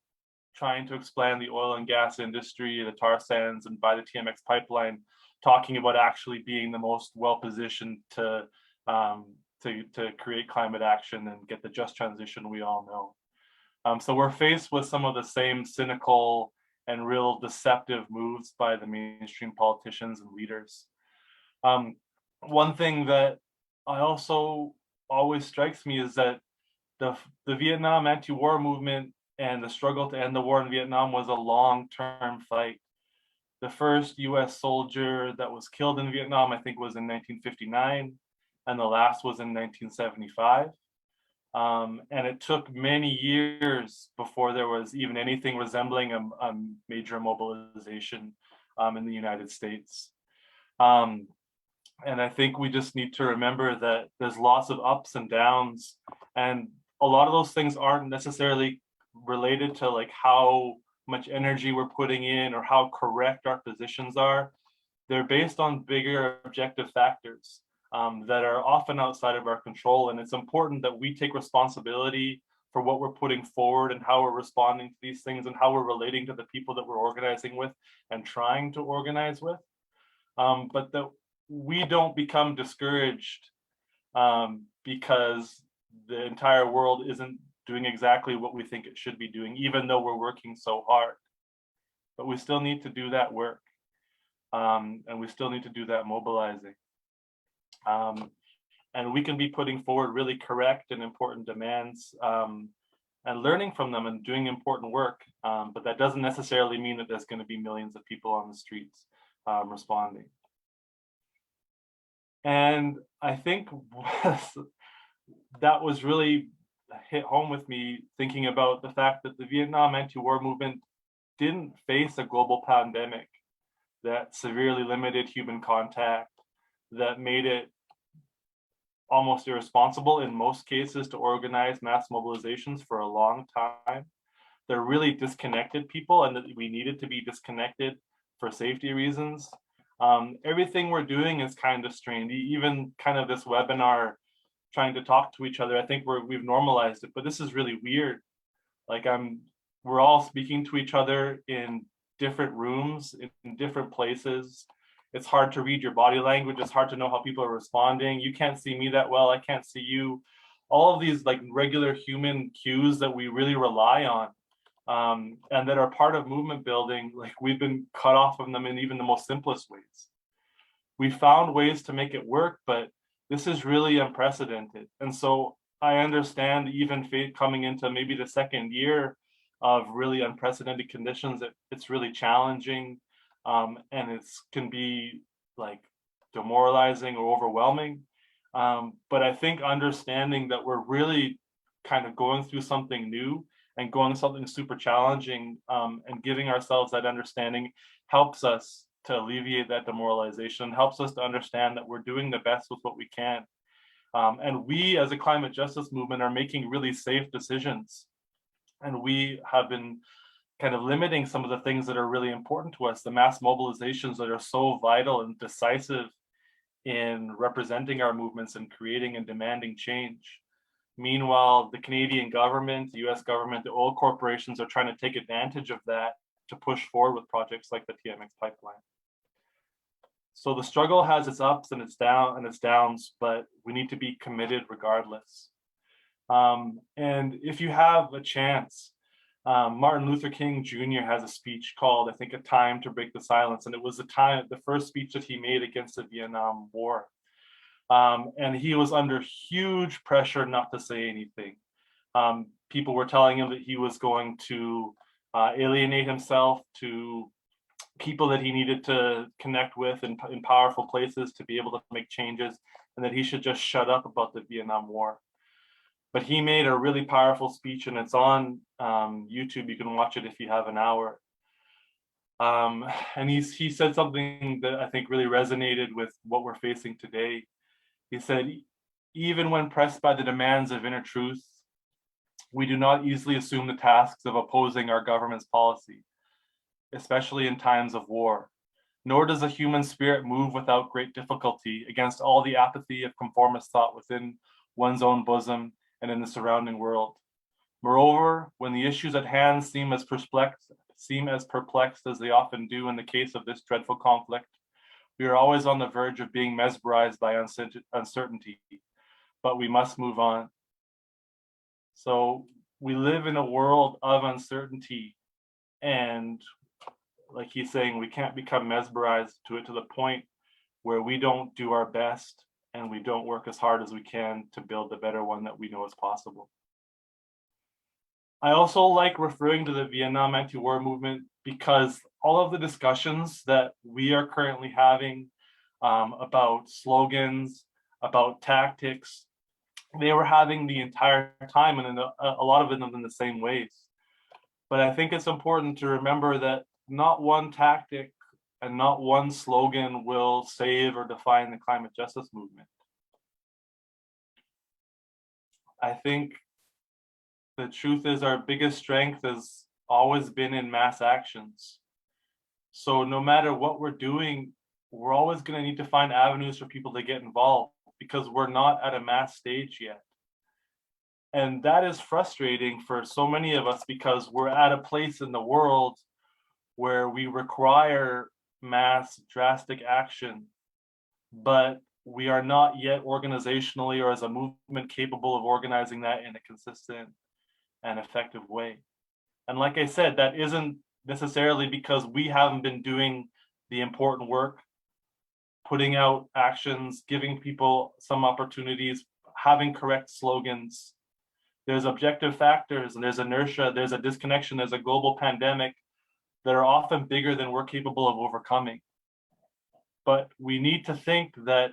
trying to explain the oil and gas industry, the tar sands, and by the TMX pipeline, talking about actually being the most well-positioned to create climate action and get the just transition we all know. So we're faced with some of the same cynical and real deceptive moves by the mainstream politicians and leaders. One thing that I also always strikes me is that the Vietnam anti-war movement and the struggle to end the war in Vietnam was a long-term fight. The first US soldier that was killed in Vietnam, I think, was in 1959, and the last was in 1975. And it took many years before there was even anything resembling a major mobilization in the United States. And I think we just need to remember that there's lots of ups and downs, and a lot of those things aren't necessarily related to like how much energy we're putting in or how correct our positions are. They're based on bigger objective factors that are often outside of our control. And it's important that we take responsibility for what we're putting forward and how we're responding to these things and how we're relating to the people that we're organizing with and trying to organize with. But that we don't become discouraged because the entire world isn't doing exactly what we think it should be doing, even though we're working so hard. But we still need to do that work, and we still need to do that mobilizing. And we can be putting forward really correct and important demands and learning from them and doing important work. But that doesn't necessarily mean that there's going to be millions of people on the streets responding. And I think that was really hit home with me, thinking about the fact that the Vietnam anti-war movement didn't face a global pandemic that severely limited human contact, that made it almost irresponsible in most cases to organize mass mobilizations for a long time. They're really disconnected people, and that we needed to be disconnected for safety reasons. Everything we're doing is kind of strained. Even kind of this webinar, trying to talk to each other, I think we've normalized it, but this is really weird. Like we're all speaking to each other in different rooms, in different places. It's hard to read your body language. It's hard to know how people are responding. You can't see me that well. I can't see you. All of these like regular human cues that we really rely on and that are part of movement building, like we've been cut off from them in even the most simplest ways. We found ways to make it work, but this is really unprecedented. And so I understand even coming into maybe the second year of really unprecedented conditions, it's really challenging and it can be like demoralizing or overwhelming. But I think understanding that we're really kind of going through something new and going something super challenging and giving ourselves that understanding helps us to alleviate that demoralization, helps us to understand that we're doing the best with what we can. And we as a climate justice movement are making really safe decisions. And we have been kind of limiting some of the things that are really important to us, the mass mobilizations that are so vital and decisive in representing our movements and creating and demanding change. Meanwhile, the Canadian government, the US government, the oil corporations are trying to take advantage of that to push forward with projects like the TMX pipeline. So the struggle has its ups and its downs, but we need to be committed regardless. And if you have a chance, Martin Luther King Jr. has a speech called, I think, A Time to Break the Silence. And it was the first speech that he made against the Vietnam War. And he was under huge pressure not to say anything. People were telling him that he was going to alienate himself to people that he needed to connect with in powerful places to be able to make changes, and that he should just shut up about the Vietnam War. But he made a really powerful speech, and it's on YouTube. You can watch it if you have an hour. And he said something that I think really resonated with what we're facing today. He said, even when pressed by the demands of inner truth, we do not easily assume the tasks of opposing our government's policy, especially in times of war. Nor does the human spirit move without great difficulty against all the apathy of conformist thought within one's own bosom and in the surrounding world. Moreover, when the issues at hand seem as perplexed as they often do in the case of this dreadful conflict, we are always on the verge of being mesmerized by uncertainty, but we must move on. So we live in a world of uncertainty, and like he's saying, we can't become mesmerized to it to the point where we don't do our best and we don't work as hard as we can to build the better one that we know is possible. I also like referring to the Vietnam anti-war movement because all of the discussions that we are currently having about slogans, about tactics, they were having the entire time, and a lot of them in the same ways. But I think it's important to remember that not one tactic and not one slogan will save or define the climate justice movement. I think the truth is our biggest strength has always been in mass actions. So no matter what we're doing, we're always going to need to find avenues for people to get involved because we're not at a mass stage yet. And that is frustrating for so many of us because we're at a place in the world where we require mass drastic action, but we are not yet organizationally or as a movement capable of organizing that in a consistent and effective way. And like I said, that isn't necessarily because we haven't been doing the important work, putting out actions, giving people some opportunities, having correct slogans. There's objective factors and there's inertia, there's a disconnection, there's a global pandemic that are often bigger than we're capable of overcoming. But we need to think that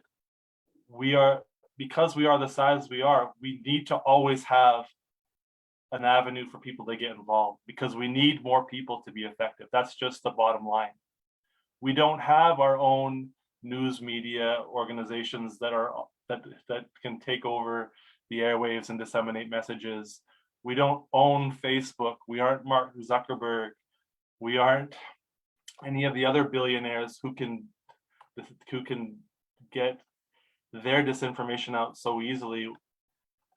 because we are the size we are, we need to always have an avenue for people to get involved because we need more people to be effective. That's just the bottom line. We don't have our own news media organizations that can take over the airwaves and disseminate messages. We don't own Facebook. We aren't Mark Zuckerberg. We aren't any of the other billionaires who can get their disinformation out so easily.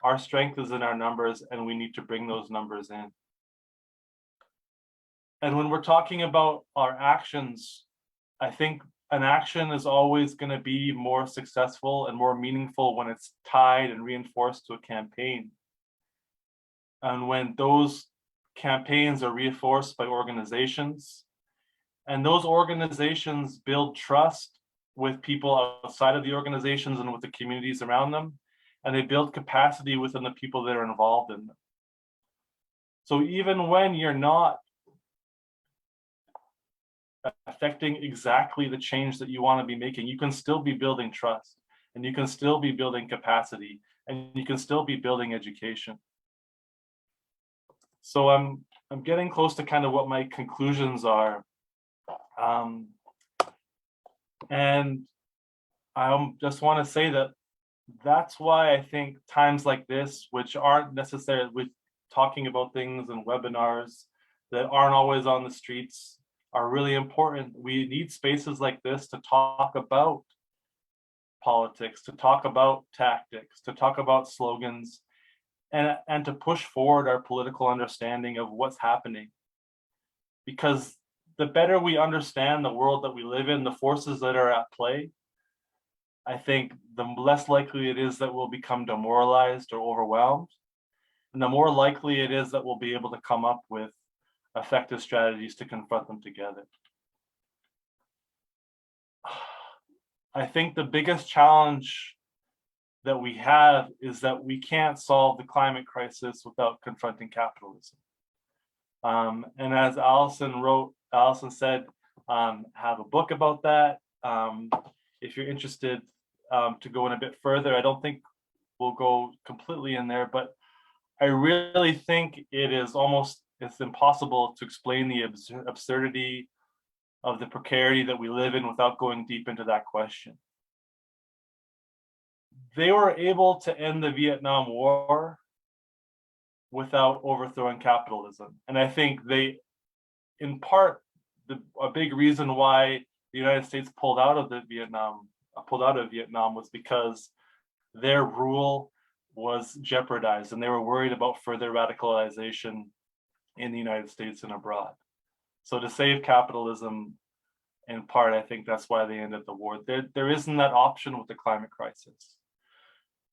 Our strength is in our numbers, and we need to bring those numbers in. And when we're talking about our actions, I think an action is always going to be more successful and more meaningful when it's tied and reinforced to a campaign. And when those campaigns are reinforced by organizations, and those organizations build trust with people outside of the organizations and with the communities around them, and they build capacity within the people that are involved in them. So even when you're not affecting exactly the change that you want to be making, you can still be building trust, and you can still be building capacity, and you can still be building education. So I'm getting close to kind of what my conclusions are. And I just want to say that that's why I think times like this, which aren't necessarily with talking about things and webinars that aren't always on the streets, are really important. We need spaces like this to talk about politics, to talk about tactics, to talk about slogans, and to push forward our political understanding of what's happening. Because the better we understand the world that we live in, the forces that are at play, I think the less likely it is that we'll become demoralized or overwhelmed, and the more likely it is that we'll be able to come up with effective strategies to confront them together. I think the biggest challenge that we have is that we can't solve the climate crisis without confronting capitalism. And as Allison said, have a book about that. If you're interested to go in a bit further, I don't think we'll go completely in there, but I really think it's impossible to explain the absurdity of the precarity that we live in without going deep into that question. They were able to end the Vietnam War without overthrowing capitalism. And I think in part, a big reason why the United States pulled out of Vietnam was because their rule was jeopardized, and they were worried about further radicalization in the United States and abroad. So to save capitalism, in part, I think that's why they ended the war. There isn't that option with the climate crisis.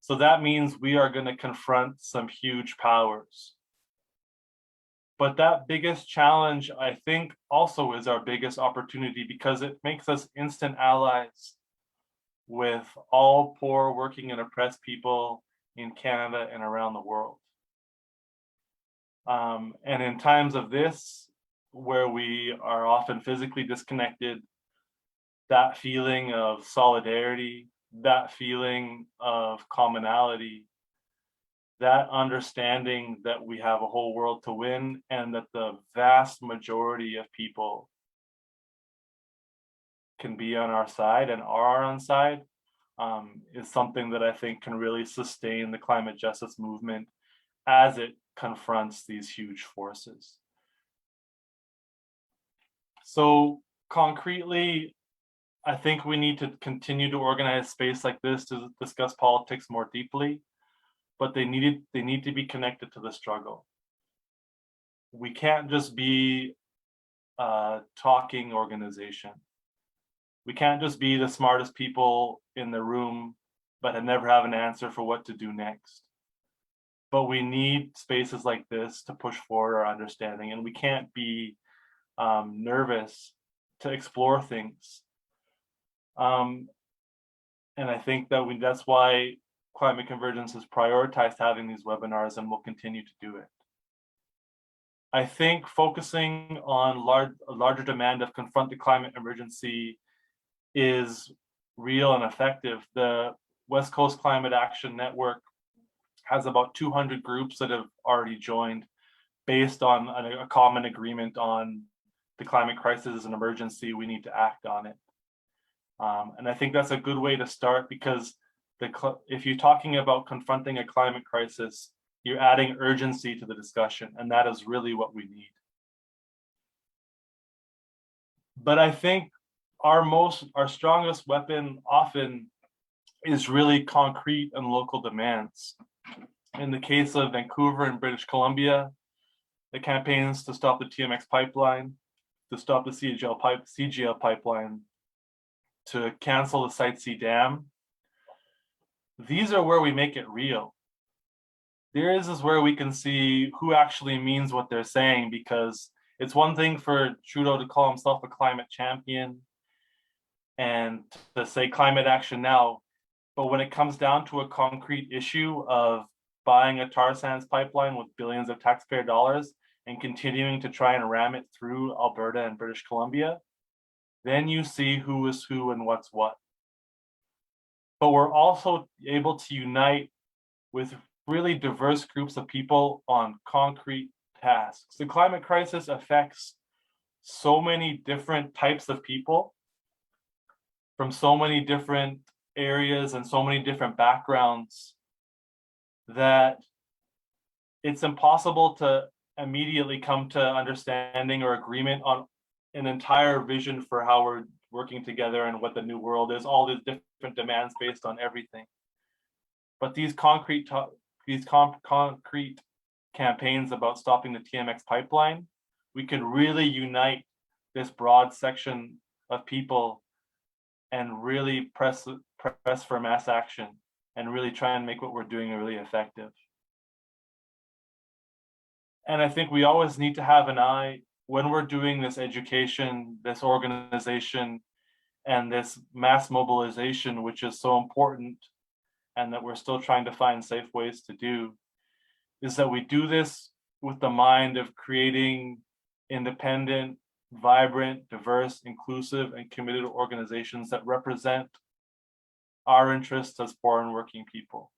So that means we are going to confront some huge powers. But that biggest challenge, I think, also is our biggest opportunity, because it makes us instant allies with all poor, working, and oppressed people in Canada and around the world. And in times of this, where we are often physically disconnected, that feeling of solidarity, that feeling of commonality, that understanding that we have a whole world to win, and that the vast majority of people can be on our side and are on our side, is something that I think can really sustain the climate justice movement as it confronts these huge forces. So concretely, I think we need to continue to organize space like this to discuss politics more deeply, but they need to be connected to the struggle. We can't just be a talking organization. We can't just be the smartest people in the room, but never have an answer for what to do next. But we need spaces like this to push forward our understanding, and we can't be nervous to explore things. And I think that that's why Climate Convergence has prioritized having these webinars, and will continue to do it. I think focusing on a larger demand of confront the climate emergency is real and effective. The West Coast Climate Action Network has about 200 groups that have already joined, based on a common agreement on the climate crisis is an emergency, we need to act on it. And I think that's a good way to start, because if you're talking about confronting a climate crisis, you're adding urgency to the discussion, and that is really what we need. But I think our strongest weapon often is really concrete and local demands. In the case of Vancouver and British Columbia, the campaigns to stop the TMX pipeline, to stop the CGL pipeline, to cancel the Site C dam, these are where we make it real. This is where we can see who actually means what they're saying, because it's one thing for Trudeau to call himself a climate champion and to say climate action now, but when it comes down to a concrete issue of buying a tar sands pipeline with billions of taxpayer dollars and continuing to try and ram it through Alberta and British Columbia, then you see who is who and what's what. But we're also able to unite with really diverse groups of people on concrete tasks. The climate crisis affects so many different types of people from so many different areas and so many different backgrounds that it's impossible to immediately come to understanding or agreement on an entire vision for how we're working together and what the new world is, all these different demands based on everything. But these concrete campaigns about stopping the TMX pipeline, we can really unite this broad section of people and really press for mass action and really try and make what we're doing really effective. And I think we always need to have an eye when we're doing this education, this organization, and this mass mobilization, which is so important and that we're still trying to find safe ways to do, is that we do this with the mind of creating independent, vibrant, diverse, inclusive, and committed organizations that represent our interests as poor and working people.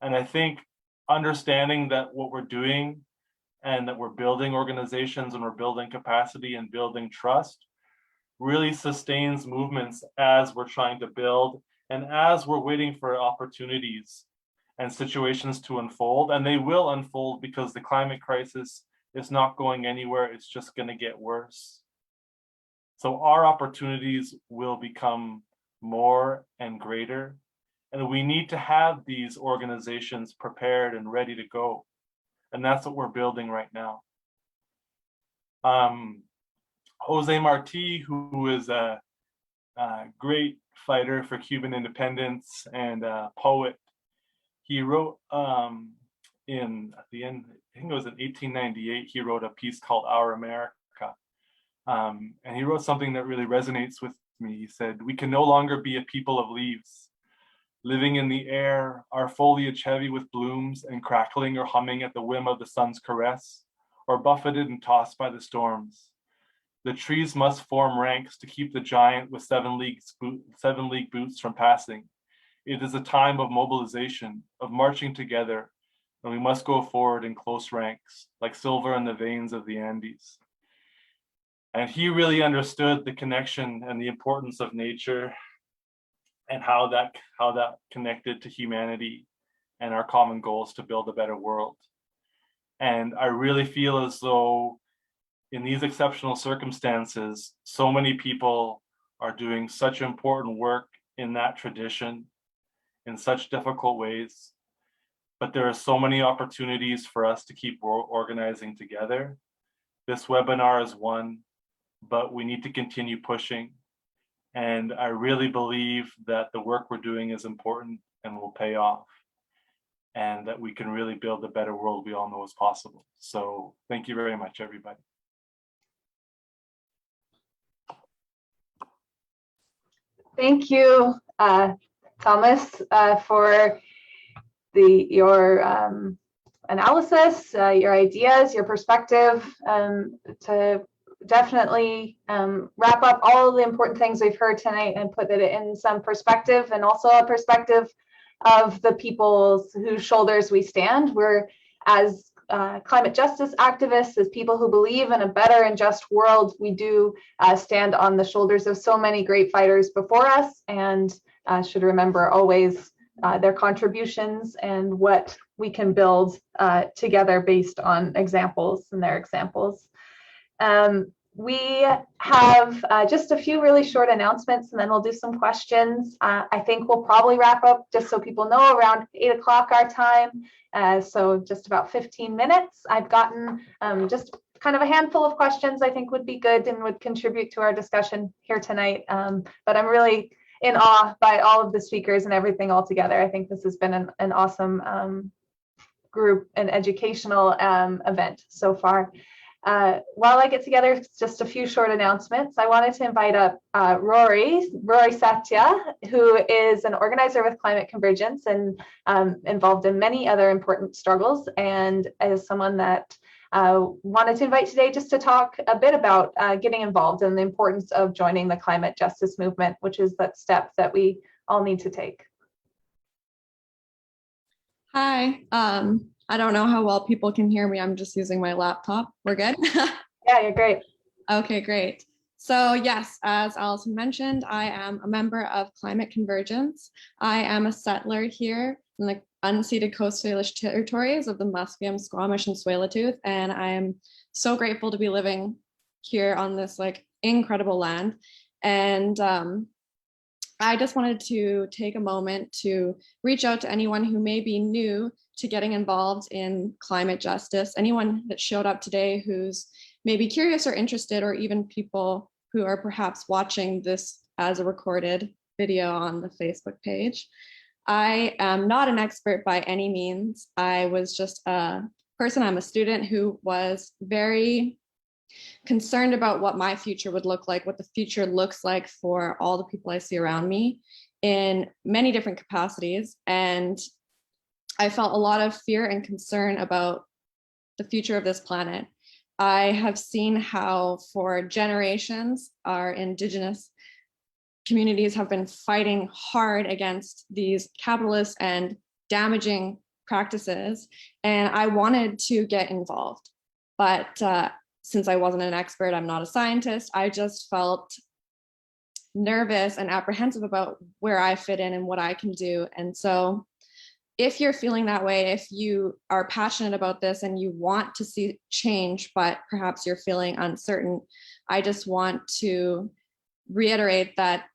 And I think understanding that what we're doing and that we're building organizations and we're building capacity and building trust really sustains movements as we're trying to build and as we're waiting for opportunities and situations to unfold. And they will unfold, because the climate crisis is not going anywhere. It's just going to get worse. So our opportunities will become more and greater. And we need to have these organizations prepared and ready to go. And that's what we're building right now. Jose Marti, who is a great fighter for Cuban independence and a poet, he wrote at the end, I think it was in 1898, he wrote a piece called Our America. And he wrote something that really resonates with me. He said, "We can no longer be a people of leaves, living in the air, our foliage heavy with blooms and crackling or humming at the whim of the sun's caress, or buffeted and tossed by the storms. The trees must form ranks to keep the giant with 7-league boots from passing. It is a time of mobilization, of marching together, and we must go forward in close ranks, like silver in the veins of the Andes." And he really understood the connection and the importance of nature and how that connected to humanity and our common goals to build a better world. And I really feel as though in these exceptional circumstances, so many people are doing such important work in that tradition in such difficult ways. But there are so many opportunities for us to keep organizing together. This webinar is one, but we need to continue pushing. And I really believe that the work we're doing is important and will pay off, and that we can really build a better world we all know is possible. So thank you very much, everybody. Thank you, Thomas, for your analysis, your ideas, your perspective, to definitely wrap up all the important things we've heard tonight and put it in some perspective, and also a perspective of the peoples whose shoulders we stand. We're, as climate justice activists, as people who believe in a better and just world, we do stand on the shoulders of so many great fighters before us, and should remember always their contributions and what we can build together based on examples and their examples. We have just a few really short announcements, and then we'll do some questions. I think we'll probably wrap up, just so people know, around 8 o'clock our time. So just about 15 minutes. I've gotten just kind of a handful of questions I think would be good and would contribute to our discussion here tonight. But I'm really in awe by all of the speakers and everything all together. I think this has been an awesome group and educational event so far. While I get together, just a few short announcements. I wanted to invite up Rory Satya, who is an organizer with Climate Convergence and involved in many other important struggles, and is someone that wanted to invite today just to talk a bit about getting involved and the importance of joining the climate justice movement, which is that step that we all need to take. Hi. I don't know how well people can hear me. I'm just using my laptop. We're good? Yeah, you're great. Okay, great. So yes, as Alison mentioned, I am a member of Climate Convergence. I am a settler here in the unceded Coast Salish territories of the Musqueam, Squamish, and Tsleil-Waututh, and I am so grateful to be living here on this incredible land. And I just wanted to take a moment to reach out to anyone who may be new to getting involved in climate justice, anyone that showed up today who's maybe curious or interested, or even people who are perhaps watching this as a recorded video on the Facebook page. I am not an expert by any means. I was just a person, I'm a student who was very concerned about what my future would look like, what the future looks like for all the people I see around me in many different capacities. And I felt a lot of fear and concern about the future of this planet. I have seen how for generations, our Indigenous communities have been fighting hard against these capitalist and damaging practices. And I wanted to get involved. But since I wasn't an expert, I'm not a scientist, I just felt nervous and apprehensive about where I fit in and what I can do. And so if you're feeling that way, if you are passionate about this and you want to see change, but perhaps you're feeling uncertain, I just want to reiterate that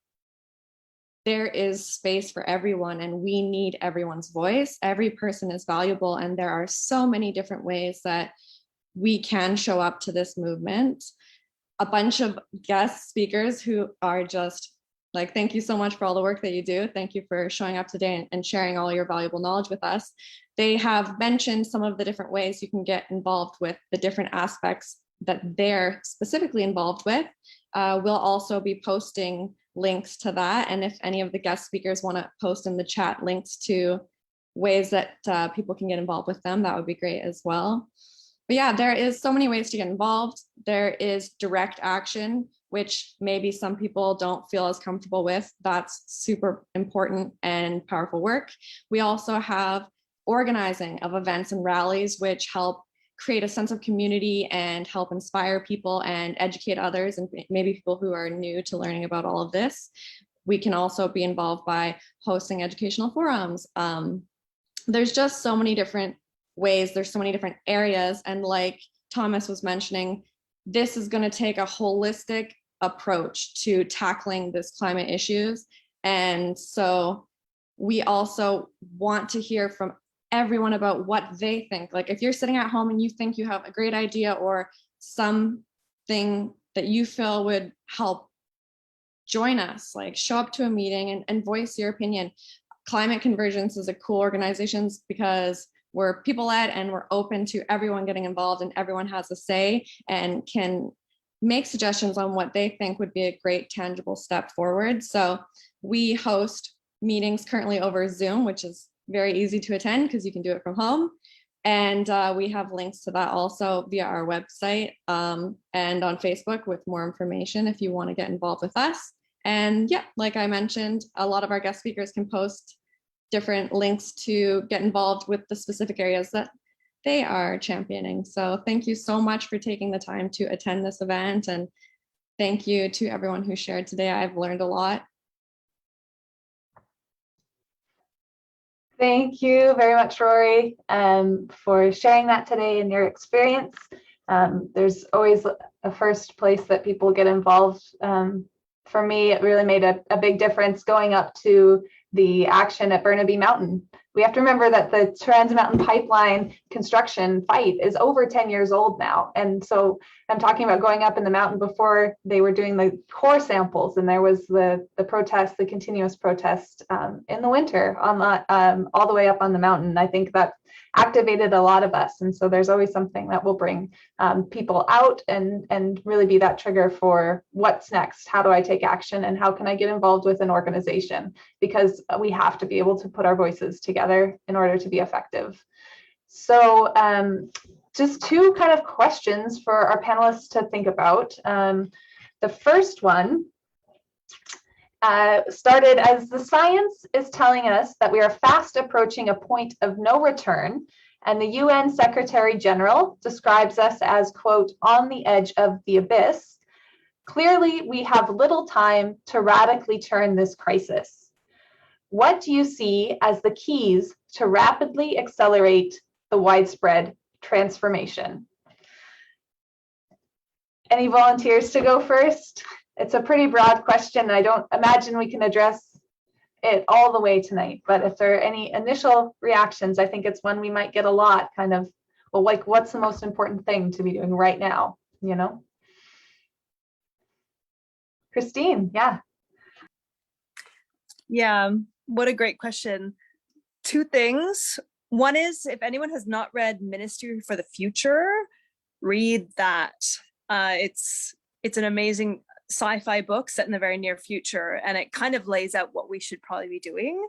there is space for everyone and we need everyone's voice. Every person is valuable, and there are so many different ways that we can show up to this movement. A bunch of guest speakers who are just like, thank you so much for all the work that you do. Thank you for showing up today and sharing all your valuable knowledge with us. They have mentioned some of the different ways you can get involved with the different aspects that they're specifically involved with. We'll also be posting links to that. And if any of the guest speakers want to post in the chat links to ways that people can get involved with them, that would be great as well. But yeah, there is so many ways to get involved. There is direct action, which maybe some people don't feel as comfortable with. That's super important and powerful work. We also have organizing of events and rallies, which help create a sense of community and help inspire people and educate others, and maybe people who are new to learning about all of this. We can also be involved by hosting educational forums. There's just so many different ways, there's so many different areas. And like Thomas was mentioning, this is going to take a holistic approach to tackling this climate issues. And so we also want to hear from everyone about what they think. Like if you're sitting at home and you think you have a great idea or something that you feel would help, join us, like show up to a meeting and voice your opinion. Climate Convergence is a cool organization because we're people-led and we're open to everyone getting involved, and everyone has a say and can make suggestions on what they think would be a great tangible step forward. So we host meetings currently over Zoom, which is very easy to attend because you can do it from home. And we have links to that also via our website and on Facebook with more information if you want to get involved with us. And yeah, like I mentioned, a lot of our guest speakers can post different links to get involved with the specific areas that they are championing. So thank you so much for taking the time to attend this event. And thank you to everyone who shared today. I've learned a lot. Thank you very much, Rory, for sharing that today and your experience. There's always a first place that people get involved. For me, it really made a big difference going up to the action at Burnaby Mountain. We have to remember that the Trans Mountain Pipeline construction fight is over 10 years old now. And so I'm talking about going up in the mountain before they were doing the core samples, and there was the protest, the continuous protest in the winter on the, all the way up on the mountain. I think that activated a lot of us. And so there's always something that will bring people out and really be that trigger for what's next. How do I take action, and how can I get involved with an organization? Because we have to be able to put our voices together in order to be effective. So just two kind of questions for our panelists to think about. The first one started as the science is telling us that we are fast approaching a point of no return, and the UN Secretary General describes us as, quote, on the edge of the abyss. Clearly, we have little time to radically turn this crisis. What do you see as the keys to rapidly accelerate the widespread transformation? Any volunteers to go first? It's a pretty broad question. I don't imagine we can address it all the way tonight, but if there are any initial reactions, I think it's one we might get a lot, kind of, well, like, what's the most important thing to be doing right now, you know? Christine, yeah. Yeah, what a great question. Two things. One is, if anyone has not read Ministry for the Future, read that. It's an amazing sci-fi book set in the very near future, and it kind of lays out what we should probably be doing.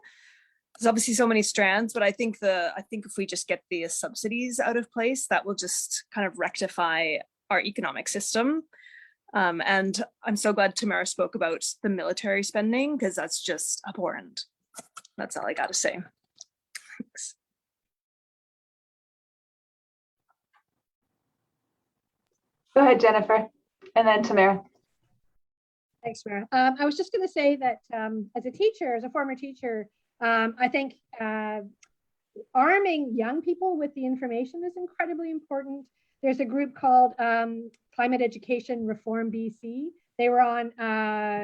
There's obviously so many strands, but I think if we just get the subsidies out of place, that will just kind of rectify our economic system. And I'm so glad Tamara spoke about the military spending, because that's just abhorrent. That's all I got to say. Thanks. Go ahead, Jennifer, and then Tamara. Thanks, Mara. I was just going to say that as a teacher, as a former teacher, I think arming young people with the information is incredibly important. There's a group called Climate Education Reform BC They were on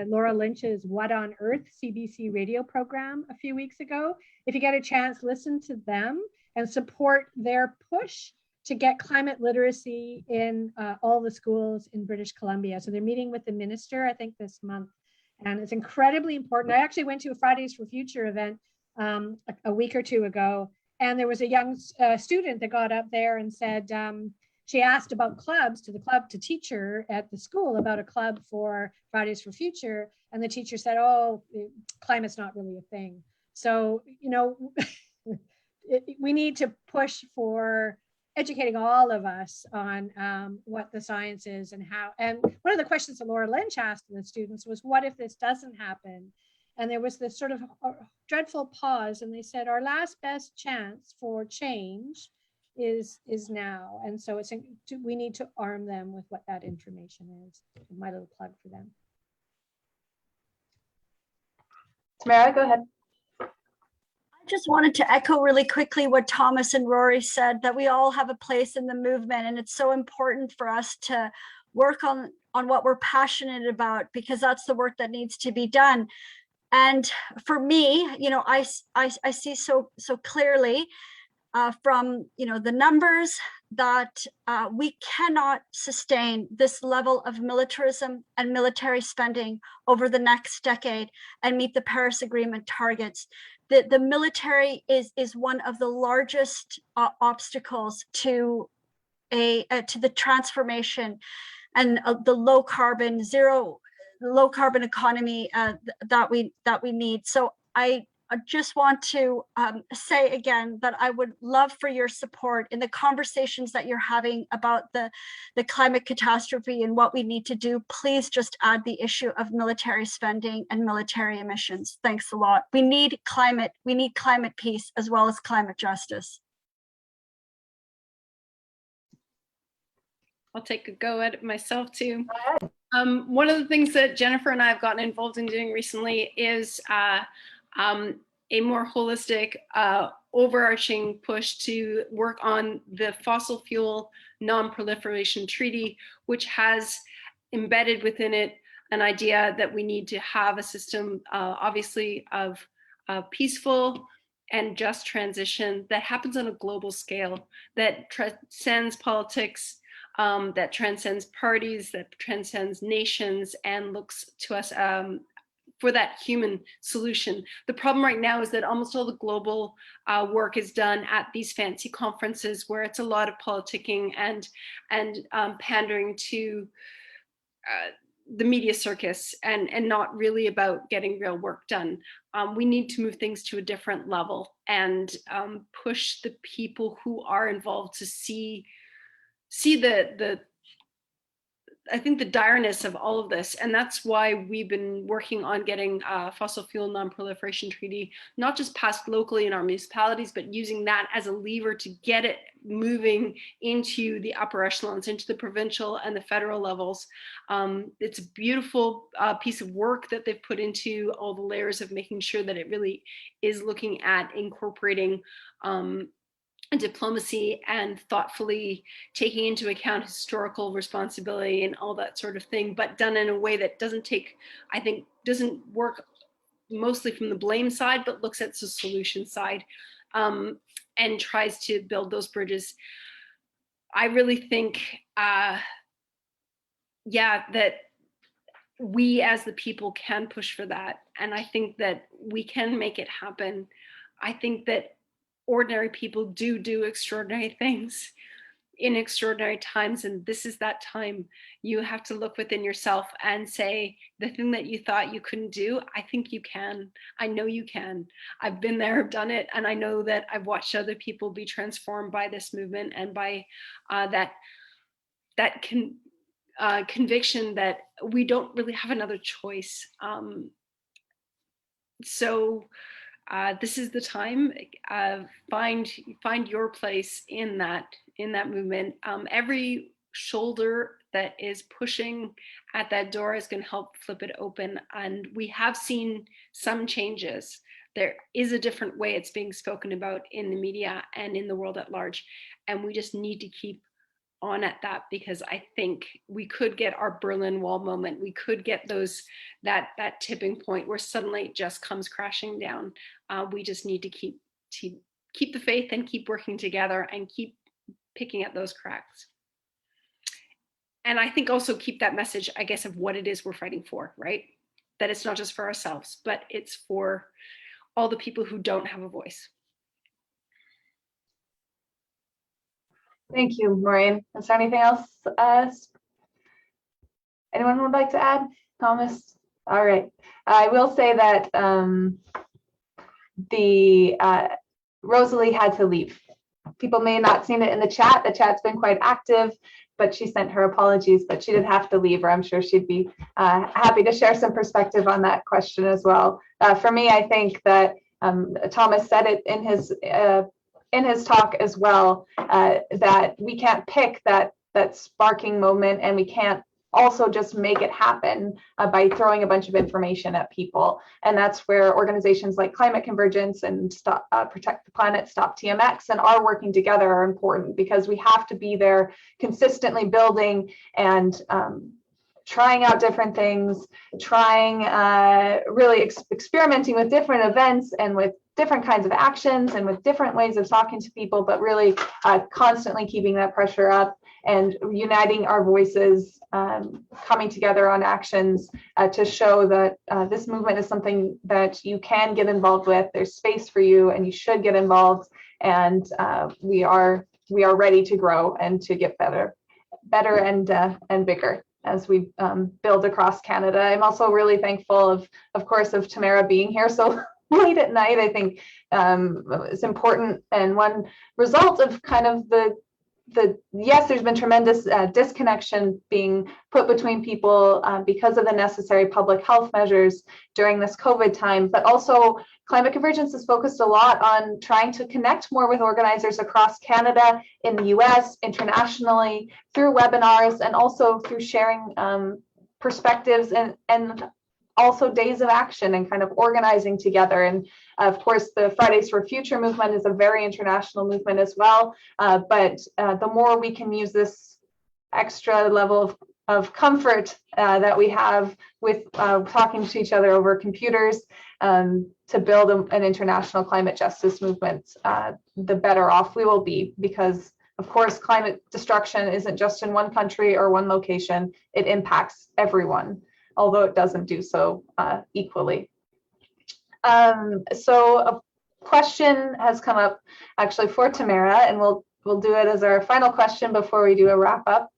Laura Lynch's What on Earth CBC radio program a few weeks ago. If you get a chance, listen to them and support their push to get climate literacy in all the schools in British Columbia. So they're meeting with the minister, I think, this month. And it's incredibly important. I actually went to a Fridays for Future event a week or two ago, and there was a young student that got up there and said, she asked about clubs to the club to teacher at the school about a club for Fridays for Future. And the teacher said, oh, climate's not really a thing. So, you know, we need to push for educating all of us on what the science is and how. And one of the questions that Laura Lynch asked the students was, what if this doesn't happen? And there was this sort of dreadful pause, and they said, our last best chance for change is now. And so we need to arm them with what that information is. My little plug for them. Tamara, go ahead. I just wanted to echo really quickly what Thomas and Rory said, that we all have a place in the movement, and it's so important for us to work on what we're passionate about, because that's the work that needs to be done. And for me, you know, I see so clearly from, you know, the numbers that we cannot sustain this level of militarism and military spending over the next decade and meet the Paris Agreement targets. The military is one of the largest obstacles to the transformation and the low carbon economy that we need. So I just want to say again that I would love for your support in the conversations that you're having about the climate catastrophe and what we need to do. Please just add the issue of military spending and military emissions. Thanks a lot. We need climate peace as well as climate justice. I'll take a go at it myself too. One of the things that Jennifer and I have gotten involved in doing recently is a more holistic, overarching push to work on the fossil fuel non-proliferation treaty, which has embedded within it an idea that we need to have a system, obviously, of peaceful and just transition that happens on a global scale, that transcends politics, that transcends parties, that transcends nations, and looks to us for that human solution. The problem right now is that almost all the global work is done at these fancy conferences where it's a lot of politicking and pandering to the media circus and not really about getting real work done. We need to move things to a different level and push the people who are involved to see I think the direness of all of this. And that's why we've been working on getting a fossil fuel non-proliferation treaty, not just passed locally in our municipalities, but using that as a lever to get it moving into the upper echelons, into the provincial and the federal levels. It's a beautiful piece of work that they've put into all the layers of making sure that it really is looking at incorporating diplomacy and thoughtfully taking into account historical responsibility and all that sort of thing, but done in a way that doesn't work mostly from the blame side, but looks at the solution side and tries to build those bridges. I really think, that we as the people can push for that. And I think that we can make it happen. I think that ordinary people do extraordinary things in extraordinary times, and this is that time. You have to look within yourself and say, the thing that you thought you couldn't do, I think you can. I know you can. I've been there, I've done it, and I know that I've watched other people be transformed by this movement and by that conviction that we don't really have another choice. This is the time. Find your place in that movement. Every shoulder that is pushing at that door is going to help flip it open. And we have seen some changes. There is a different way it's being spoken about in the media and in the world at large. And we just need to keep on at that, because I think we could get our Berlin Wall moment. We could get that tipping point where suddenly it just comes crashing down. We just need to keep the faith and keep working together and keep picking at those cracks. And I think also keep that message, I guess, of what it is we're fighting for, right? That it's not just for ourselves, but it's for all the people who don't have a voice. Thank you, Maureen. Is there anything else anyone would like to add? Thomas? All right. I will say that Rosalie had to leave. People may have not seen it in the chat. The chat's been quite active, but she sent her apologies, but she did have to leave, or I'm sure she'd be happy to share some perspective on that question as well. For me, I think that Thomas said it in his talk as well, that we can't pick that sparking moment, and we can't also just make it happen by throwing a bunch of information at people. And that's where organizations like Climate Convergence and Protect the Planet, Stop TMX, and our working together are important, because we have to be there consistently building and trying out different things, really experimenting with different events and with different kinds of actions and with different ways of talking to people, but really constantly keeping that pressure up and uniting our voices, coming together on actions to show that this movement is something that you can get involved with. There's space for you, and you should get involved. And we are ready to grow and to get better and bigger as we build across Canada. I'm also really thankful of course, of Tamara being here so late at night. I think it's important, and one result of kind of yes, there's been tremendous disconnection being put between people because of the necessary public health measures during this COVID time, but also Climate Convergence is focused a lot on trying to connect more with organizers across Canada, in the US, internationally, through webinars, and also through sharing perspectives and also days of action and kind of organizing together. And of course, the Fridays for Future movement is a very international movement as well. But the more we can use this extra level of comfort that we have with talking to each other over computers to build an international climate justice movement, the better off we will be, because of course, climate destruction isn't just in one country or one location. It impacts everyone, although it doesn't do so equally. So a question has come up actually for Tamara, and we'll do it as our final question before we do a wrap up.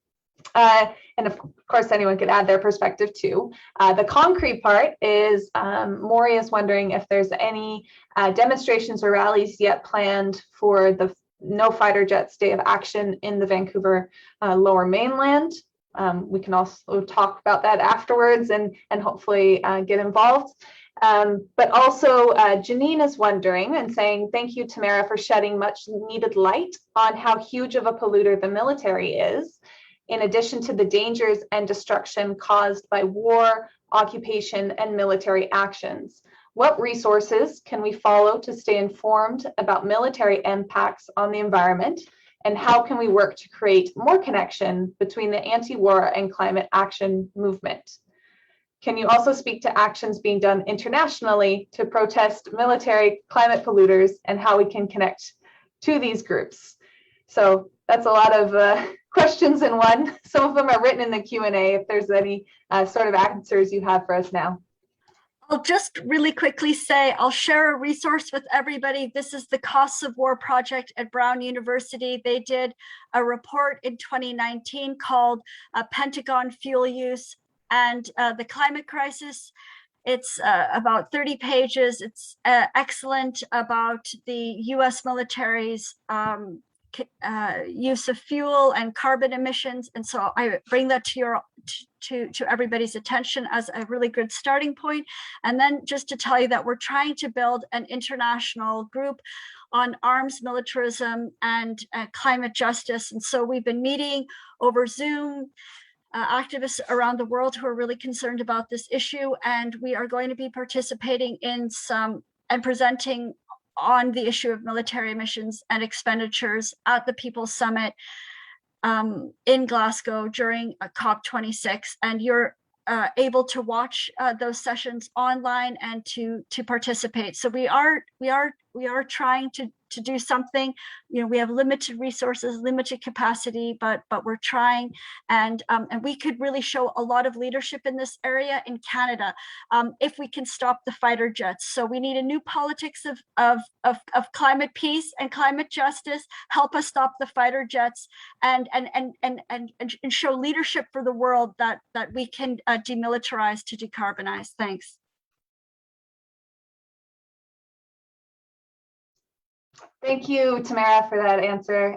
And of course, anyone could add their perspective too. The concrete part is Maury is wondering if there's any demonstrations or rallies yet planned for the No Fighter Jets Day of Action in the Vancouver Lower Mainland. We can also talk about that afterwards and hopefully get involved. But also Janine is wondering and saying, thank you, Tamara, for shedding much needed light on how huge of a polluter the military is, in addition to the dangers and destruction caused by war, occupation, and military actions. What resources can we follow to stay informed about military impacts on the environment? And how can we work to create more connection between the anti-war and climate action movement? Can you also speak to actions being done internationally to protest military climate polluters and how we can connect to these groups? So that's a lot of questions in one. Some of them are written in the Q&A if there's any sort of answers you have for us now. I'll just really quickly say, I'll share a resource with everybody. This is the Costs of War project at Brown University. They did a report in 2019 called Pentagon Fuel Use and the Climate Crisis. It's about 30 pages. It's excellent about the US military's use of fuel and carbon emissions. And so I bring that to everybody's attention as a really good starting point. And then just to tell you that we're trying to build an international group on arms militarism and climate justice. And so we've been meeting over Zoom, activists around the world who are really concerned about this issue. And we are going to be participating in some and presenting on the issue of military emissions and expenditures at the People's Summit in Glasgow during COP26, and you're able to watch those sessions online and to participate. So we are trying to do something. You know, we have limited resources, limited capacity, but we're trying, and we could really show a lot of leadership in this area in Canada if we can stop the fighter jets. So we need a new politics of climate peace and climate justice. Help us stop the fighter jets and show leadership for the world that we can demilitarize to decarbonize. Thanks. Thank you, Tamara, for that answer.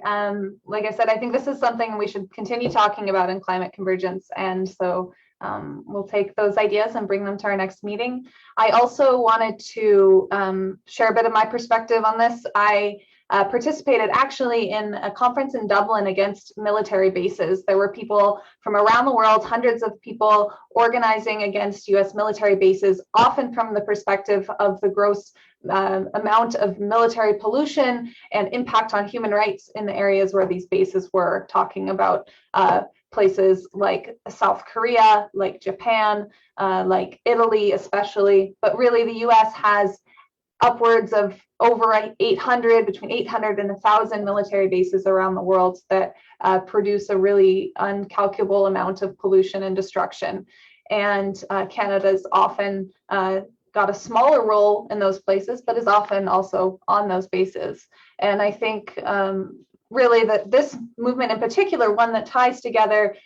Like I said, I think this is something we should continue talking about in Climate Convergence. And so we'll take those ideas and bring them to our next meeting. I also wanted to share a bit of my perspective on this. I participated actually in a conference in Dublin against military bases. There were people from around the world, hundreds of people organizing against US military bases, often from the perspective of the gross amount of military pollution and impact on human rights in the areas where these bases were, talking about places like South Korea, like Japan, like Italy especially. But really the US has upwards of over 800, between 800 and 1,000 military bases around the world that produce a really uncalculable amount of pollution and destruction. And Canada's often got a smaller role in those places, but is often also on those bases. And I think really that this movement in particular, one that ties together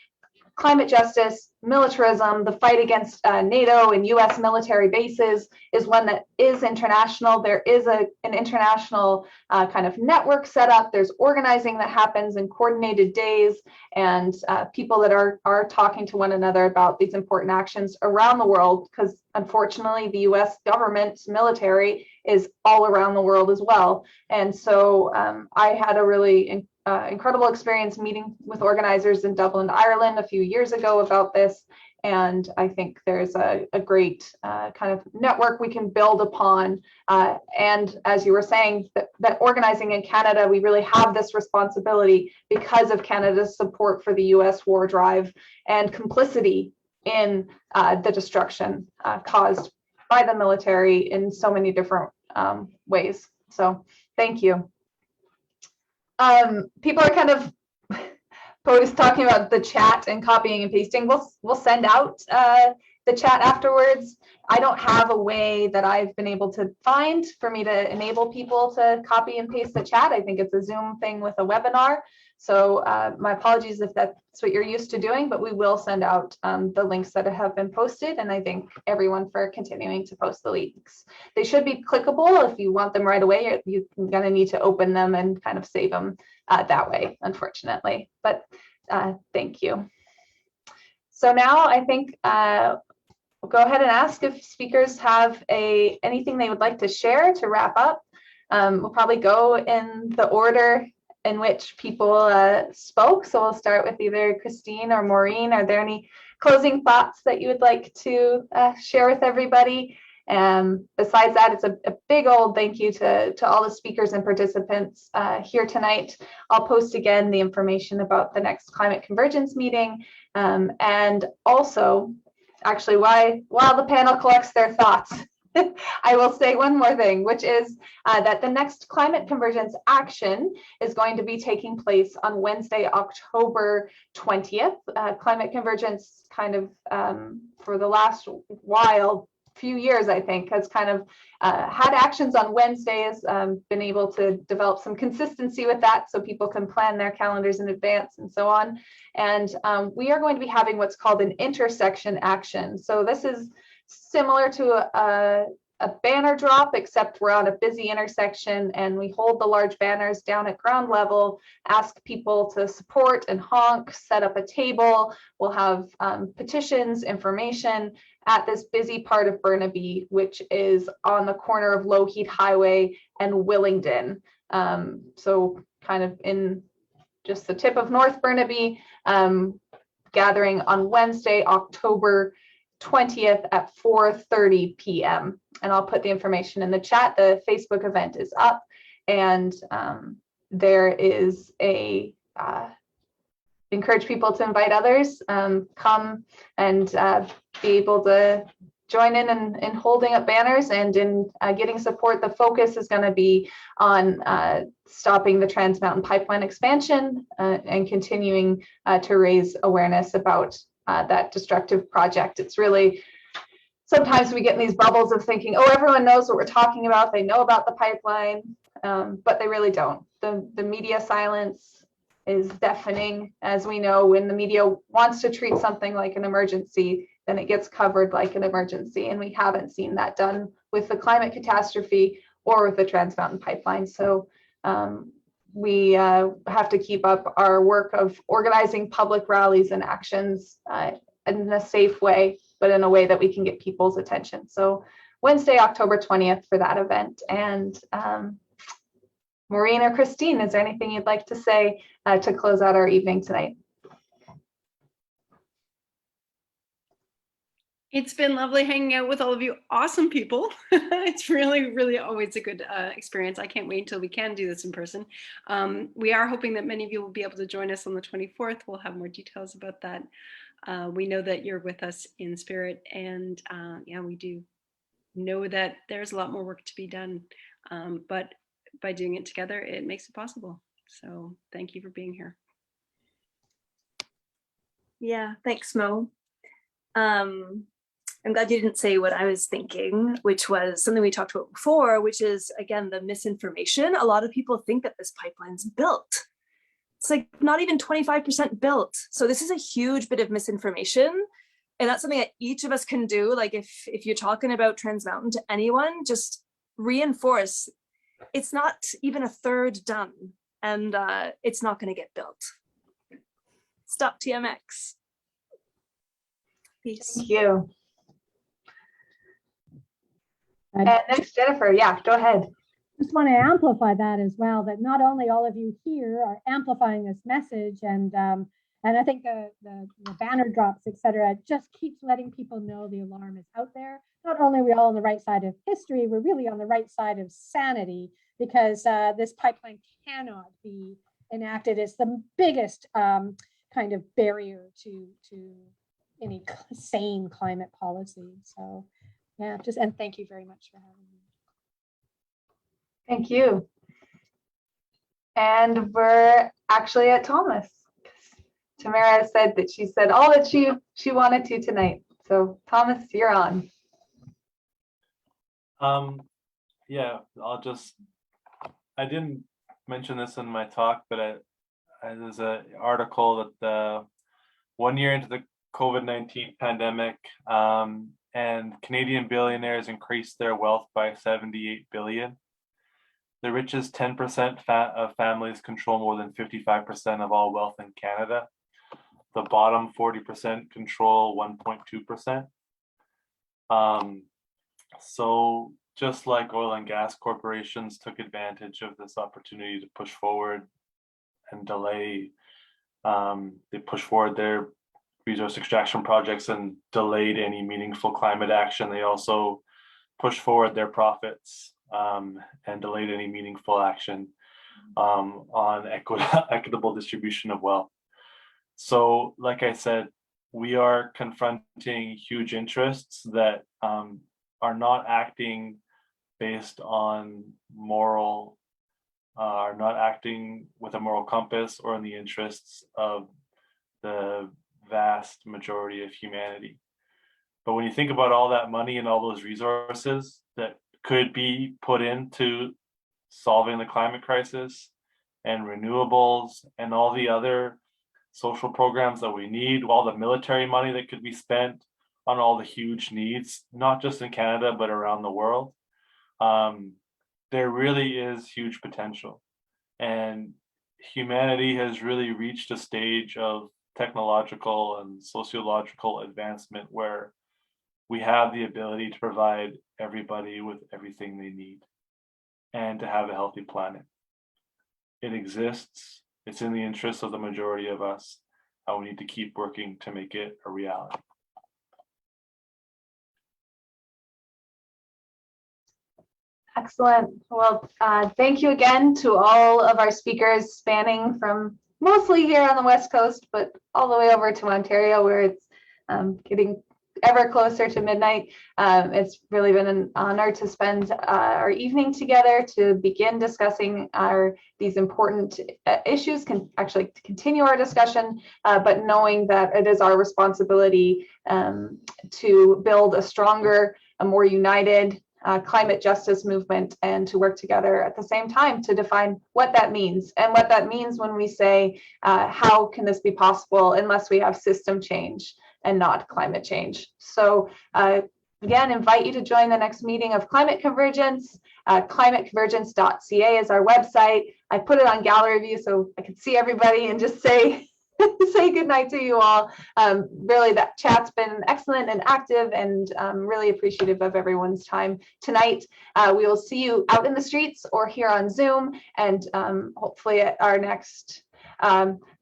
climate justice, militarism, the fight against NATO and US military bases, is one that is international. There is an international kind of network set up. There's organizing that happens in coordinated days, and people that are talking to one another about these important actions around the world, because unfortunately the US government military is all around the world as well. And so I had a really incredible experience meeting with organizers in Dublin, Ireland a few years ago about this. And I think there's a great kind of network we can build upon. And as you were saying, that organizing in Canada, we really have this responsibility because of Canada's support for the US war drive and complicity in the destruction caused by the military in so many different ways. So thank you. People are kind of talking about the chat and copying and pasting. We'll send out the chat afterwards. I don't have a way that I've been able to find for me to enable people to copy and paste the chat. I think it's a Zoom thing with a webinar. So my apologies if that's what you're used to doing, but we will send out the links that have been posted. And I thank everyone for continuing to post the links. They should be clickable. If you want them right away, you're gonna need to open them and kind of save them that way, unfortunately. But thank you. So now I think we'll go ahead and ask if speakers have anything they would like to share to wrap up. We'll probably go in the order in which people spoke. So we'll start with either Christine or Maureen. Are there any closing thoughts that you would like to share with everybody? Besides that, it's a big old thank you to all the speakers and participants here tonight. I'll post again the information about the next Climate Convergence meeting. And also, actually, while the panel collects their thoughts, I will say one more thing, which is that the next Climate Convergence action is going to be taking place on Wednesday, October 20th. Climate Convergence kind of for the last few years, I think, has kind of had actions on Wednesdays, been able to develop some consistency with that so people can plan their calendars in advance and so on. And we are going to be having what's called an intersection action. So this is similar to a banner drop, except we're on a busy intersection and we hold the large banners down at ground level, ask people to support and honk, set up a table. We'll have petitions, information at this busy part of Burnaby, which is on the corner of Low Heat Highway and Willingdon. So kind of in just the tip of North Burnaby, gathering on Wednesday, October 20th at 4:30 p.m. And I'll put the information in the chat. The Facebook event is up, and there is a encourage people to invite others, come and be able to join in holding up banners and in getting support. The focus is going to be on stopping the Trans Mountain Pipeline expansion and continuing to raise awareness about that destructive project. It's really, sometimes we get in these bubbles of thinking, oh, everyone knows what we're talking about. They know about the pipeline, but they really don't. The media silence is deafening. As we know, when the media wants to treat something like an emergency, then it gets covered like an emergency. And we haven't seen that done with the climate catastrophe or with the Trans Mountain Pipeline. So we have to keep up our work of organizing public rallies and actions in a safe way, but in a way that we can get people's attention. So Wednesday, October 20th for that event. And Maureen or Christine, is there anything you'd like to say to close out our evening tonight? It's been lovely hanging out with all of you awesome people. It's really, really always a good experience. I can't wait until we can do this in person. We are hoping that many of you will be able to join us on the 24th. We'll have more details about that. We know that you're with us in spirit, and yeah, we do know that there's a lot more work to be done, but by doing it together, it makes it possible. So thank you for being here. Yeah, thanks, Mo. I'm glad you didn't say what I was thinking, which was something we talked about before, which is, again, the misinformation. A lot of people think that this pipeline's built. It's like not even 25% built. So this is a huge bit of misinformation. And that's something that each of us can do. Like if you're talking about Trans Mountain to anyone, just reinforce it's not even a third done, and it's not going to get built. Stop TMX. Peace. Thank you. And next, Jennifer, yeah, go ahead. Just want to amplify that as well, that not only all of you here are amplifying this message, and I think the banner drops, etc., just keeps letting people know the alarm is out there. Not only are we all on the right side of history, we're really on the right side of sanity, because this pipeline cannot be enacted. It's the biggest kind of barrier to any sane climate policy. So yeah, and thank you very much for having me. Thank you. And we're actually at Thomas. Tamara said that she said all that she wanted to tonight. So Thomas, you're on. Yeah, I didn't mention this in my talk, but there's an article that 1 year into the COVID-19 pandemic, and Canadian billionaires increased their wealth by 78 billion. The richest 10% of families control more than 55% of all wealth in Canada. The bottom 40% control 1.2%. So just like oil and gas corporations took advantage of this opportunity to push forward and delay, they pushed forward their resource extraction projects and delayed any meaningful climate action. They also pushed forward their profits and delayed any meaningful action on equitable distribution of wealth. So, like I said, we are confronting huge interests that are not acting based on moral, are not acting with a moral compass or in the interests of the vast majority of humanity. But when you think about all that money and all those resources that could be put into solving the climate crisis and renewables and all the other social programs that we need, all the military money that could be spent on all the huge needs, not just in Canada, but around the world, there really is huge potential. And humanity has really reached a stage of technological and sociological advancement where we have the ability to provide everybody with everything they need and to have a healthy planet. It exists. It's in the interest of the majority of us, and we need to keep working to make it a reality. Excellent. Well, thank you again to all of our speakers spanning from mostly here on the West Coast, but all the way over to Ontario, where it's getting ever closer to midnight. It's really been an honor to spend our evening together to begin discussing these important issues, can actually continue our discussion, but knowing that it is our responsibility to build a stronger, a more united climate justice movement, and to work together at the same time to define what that means, and what that means when we say, how can this be possible unless we have system change and not climate change. So again, invite you to join the next meeting of Climate Convergence. Climateconvergence.ca is our website. I put it on gallery view so I can see everybody and just say say goodnight to you all. Really, that chat's been excellent and active, and really appreciative of everyone's time tonight. We will see you out in the streets or here on Zoom, and hopefully at our next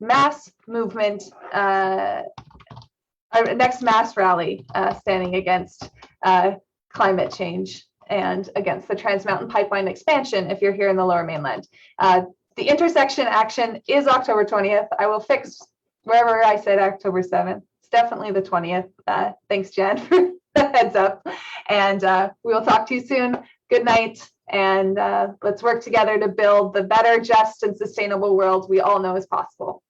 mass movement, our next mass rally standing against climate change and against the Trans Mountain Pipeline expansion if you're here in the Lower Mainland. The intersection action is October 20th. I will fix wherever I said October 7th. It's definitely the 20th. Thanks, Jen, for the heads up. And we will talk to you soon. Good night. And let's work together to build the better, just, and sustainable world we all know is possible.